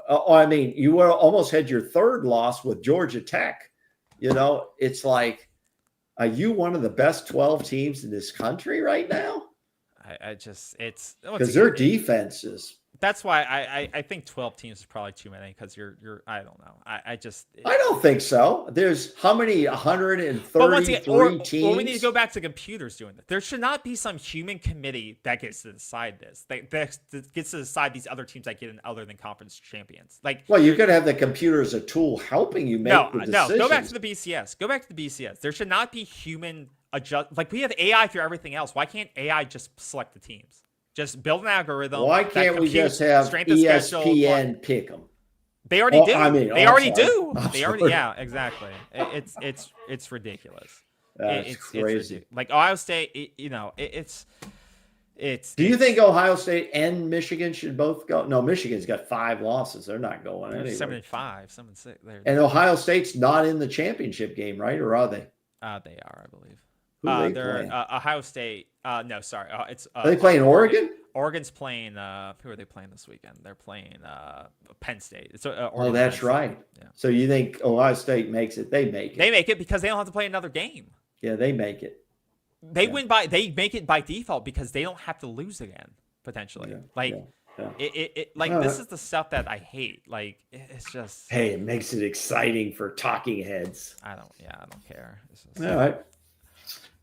I mean, you were almost had your 3rd loss with Georgia Tech. You know, it's like, are you one of the best 12 teams in this country right now? It's Because their defense is. That's why I think 12 teams is probably too many because you're I don't know. I don't think so. There's how many? 133 teams. Or we need to go back to computers doing this. There should not be some human committee that gets to decide this. That gets to decide these other teams that get in other than conference champions. Like, well, you could have the computer as a tool helping you make the decisions. No. Go back to the BCS. Go back to the BCS. There should not be human adjust. Like, we have AI for everything else. Why can't AI just select the teams? Just build an algorithm. Why can't we just have ESPN pick them? They already do. I mean, they already do. I'm they sorry. already. Yeah, exactly. It's ridiculous. That's crazy. It's like Ohio State. It's. Do you think Ohio State and Michigan should both go? No, Michigan's got 5 losses. They're not going anyway. 7-5, 7-6. And Ohio State's not in the championship game, right? Or are they? They are, I believe. Who are they they're playing? Ohio State. No, sorry. It's. Are they playing Oregon? Oregon's playing. Who are they playing this weekend? They're playing Penn State. It's Oh, that's right. Yeah. So you think Ohio State makes it? They make it. They make it because they don't have to play another game. Yeah, they make it. They win by. They make it by default because they don't have to lose again potentially. This is the stuff that I hate. Like, it's just. Hey, it makes it exciting for talking heads. I don't care. It's just, all right.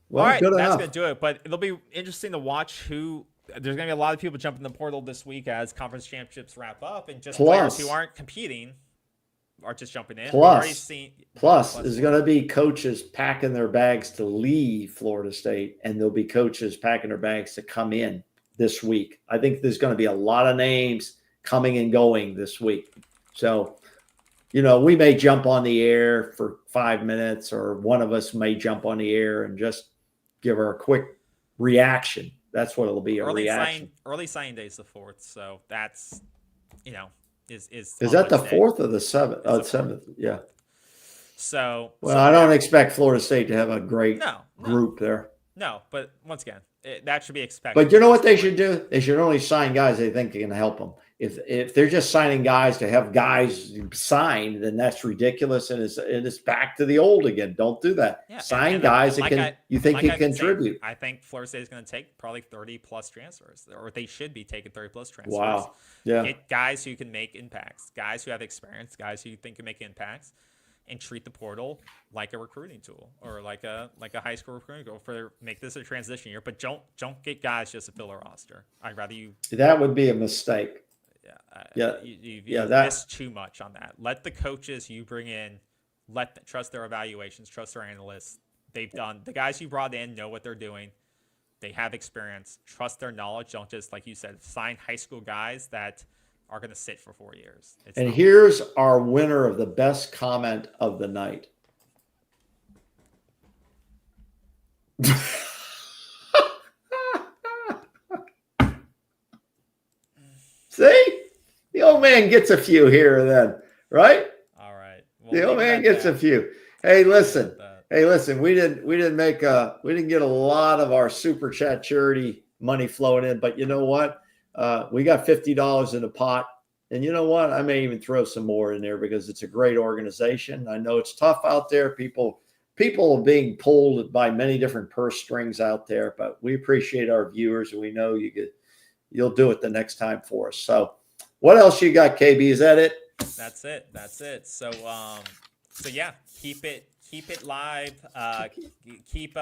Well, all right, good that's enough. going to do it. But it'll be interesting to watch who. There's going to be a lot of people jumping the portal this week as conference championships wrap up, and just players who aren't competing are just jumping in. Plus, there's going to be coaches packing their bags to leave Florida State, and there'll be coaches packing their bags to come in this week. I think there's going to be a lot of names coming and going this week. So, we may jump on the air for 5 minutes, or one of us may jump on the air and just give her a quick reaction. That's what it'll be, a reaction. Early signing day is the 4th, so that's, is that the 4th or the 7th? Oh, the 7th, yeah. So, I don't expect Florida State to have a great group there. No, but once again, that should be expected. But you know what they should do? They should only sign guys they think can help them. If they're just signing guys to have guys signed, then that's ridiculous, and it's back to the old again. Don't do that. Yeah, Sign guys that can contribute. I think Florida State is going to take probably 30+ transfers, or they should be taking 30+ transfers. Wow. Yeah. Get guys who can make impacts, guys who have experience, guys who you think can make impacts, and treat the portal like a recruiting tool or like a high school recruiting tool make this a transition year. But don't get guys just to fill a roster. I'd rather you. That would be a mistake. You missed too much on that. Let the coaches you bring in, trust their evaluations, trust their analysts. The guys you brought in know what they're doing. They have experience. Trust their knowledge. Don't just, like you said, sign high school guys that are going to sit for 4 years. And here's our winner of the best comment of the night. See? The old man gets a few here and then, right? All right. The old man gets a few. Hey, listen. We didn't get a lot of our super chat charity money flowing in, but you know what? We got $50 in the pot, and you know what? I may even throw some more in there because it's a great organization. I know it's tough out there. People are being pulled by many different purse strings out there, but we appreciate our viewers, and we know you'll do it the next time for us. So what else you got, KB? Is that it? That's it. So yeah, keep it live. Keep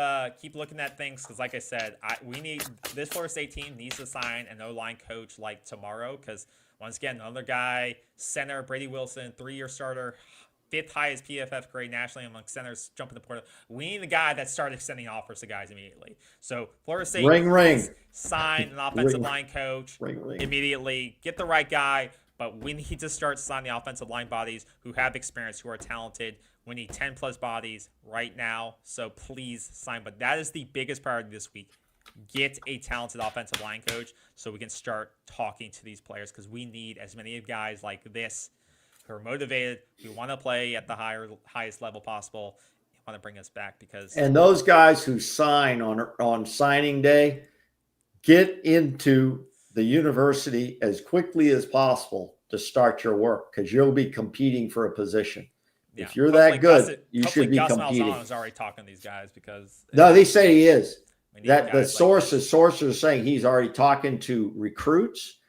looking at things, because like I said, we need this Florida State team needs to sign an O-line coach like tomorrow, because once again, another guy, center Brady Wilson, 3-year starter, fifth highest PFF grade nationally among centers jumping the portal. We need a guy that started extending offers to guys immediately. So Florida State, Ring. sign an offensive Ring. line coach Ring. immediately. Get the right guy, but we need to start signing the offensive line bodies who have experience, who are talented. We need 10 plus bodies right now. So please sign. But that is the biggest priority this week. Get a talented offensive line coach so we can start talking to these players, because we need as many guys like this who are motivated, who want to play at the highest level possible, and want to bring us back. And those guys who sign on signing day, get into the university as quickly as possible to start your work, because you'll be competing for a position. Yeah. If you're that good, you should be competing. Malzahn is already talking to these guys because no, they say he is. That the like sources are saying he's already talking to recruits,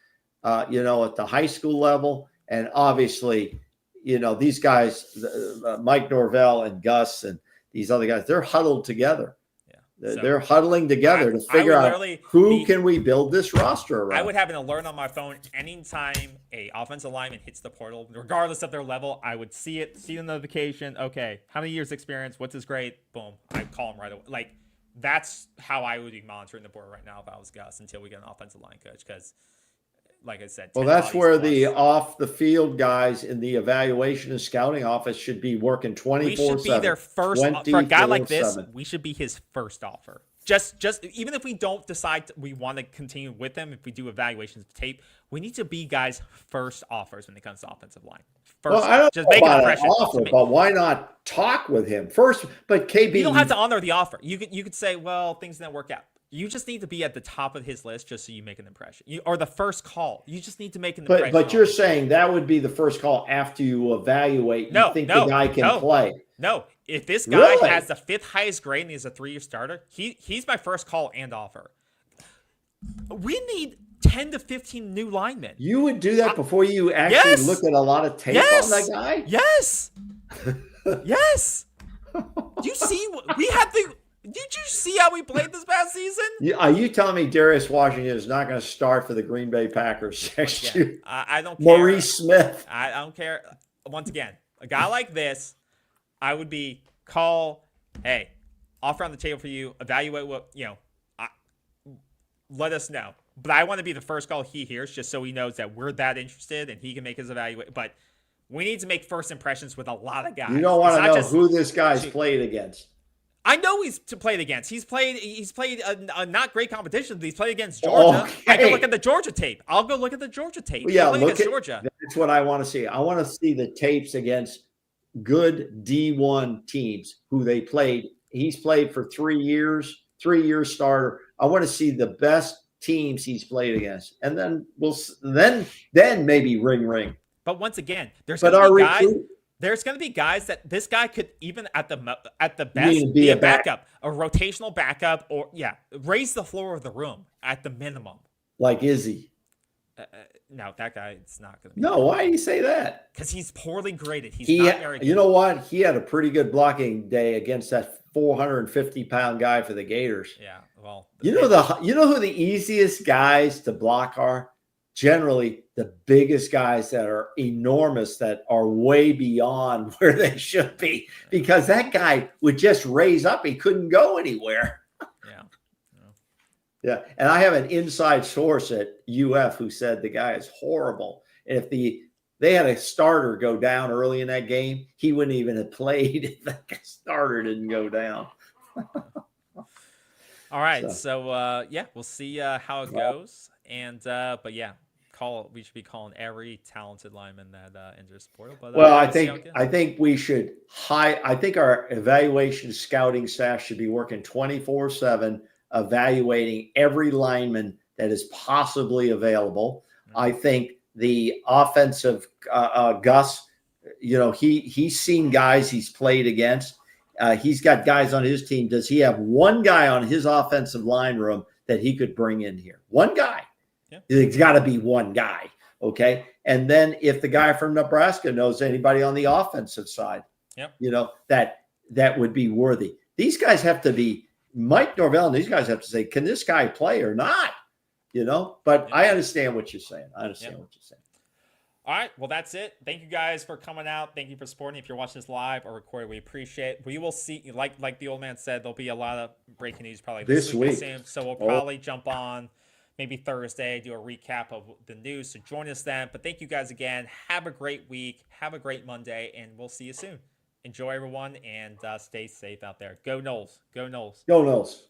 at the high school level, and obviously, these guys, Mike Norvell and Gus and these other guys, they're huddled together. Yeah, they're huddling together to figure out who can we build this roster around. I would have an alert on my phone anytime a offensive lineman hits the portal, regardless of their level. I would see the notification. Okay, how many years experience? What's his grade? Boom, I'd call him right away. Like, that's how I would be monitoring the board right now if I was Gus, until we get an offensive line coach. Because, like I said, well, that's where the off the field guys in the evaluation and scouting office should be working 24/7. We should be their first for a guy like this. We should be his first offer. Just even if we don't decide we want to continue with them, if we do evaluations of tape, we need to be guys' first offers when it comes to offensive line. First, I don't just know make an about impression. an offer, but why not talk with him first? But KB, you don't have to honor the offer. You could say, well, things didn't work out. You just need to be at the top of his list just so you make an impression. Or the first call. You just need to make an impression. But you're saying that would be the first call after you evaluate. You think the guy can play? No. If this guy has the fifth highest grade and he's a 3-year starter, he's my first call and offer. We need 10 to 15 new linemen. You would do that before you actually look at a lot of tape on that guy? Yes. Yes. Do you see? We had the... Did you see how we played this past season? Are you telling me Darius Washington is not going to start for the Green Bay Packers next year? I don't care. Maurice Smith. I don't care. Once again, a guy like this, I would be hey, offer on the table for you, evaluate what, let us know. But I want to be the first call he hears, just so he knows that we're that interested and he can make his evaluation. But we need to make first impressions with a lot of guys. You don't want to know who this guy's played against. I know he's played against. He's played a not great competition, but he's played against Georgia. Okay. I can look at the Georgia tape. I'll go look at the Georgia tape. Well, yeah, look at Georgia. That's what I want to see. I want to see the tapes against good D1 teams who they played. He's played for 3 years, 3-year starter. I want to see the best teams he's played against, and then then maybe ring. But once again, there's going to be guys. There's going to be guys that this guy could, even at the best, be a backup, a rotational backup, or raise the floor of the room at the minimum. Like Izzy. No, that guy is not going to be. No, why do you say that? Because he's poorly graded. He's not very good. You know what? He had a pretty good blocking day against that 450-pound guy for the Gators. Yeah, well. You know who the easiest guys to block are? Generally, the biggest guys that are enormous, that are way beyond where they should be, because that guy would just raise up. He couldn't go anywhere. Yeah. And I have an inside source at UF who said the guy is horrible. And if they had a starter go down early in that game, he wouldn't even have played if that starter didn't go down. All right. So we'll see how it goes. And but we should be calling every talented lineman that enters the portal. But I think we should I think our evaluation scouting staff should be working 24/7, evaluating every lineman that is possibly available. Mm-hmm. I think the offensive Gus, he's seen guys he's played against. He's got guys on his team. Does he have one guy on his offensive line room that he could bring in here? One guy. Yeah. It's got to be one guy. Okay. And then if the guy from Nebraska knows anybody on the offensive side, that would be worthy. These guys have to be, Mike Norvell and these guys have to say, can this guy play or not? But I understand what you're saying. All right, well, that's it. Thank you guys for coming out. Thank you for supporting. If you're watching this live or recorded, we appreciate it. We will see, like the old man said, there'll be a lot of breaking news probably this week. Soon, so we'll probably jump on maybe Thursday, do a recap of the news. So join us then. But thank you guys again. Have a great week. Have a great Monday, and we'll see you soon. Enjoy, everyone, and stay safe out there. Go Knowles. Go Knowles. Go Knowles.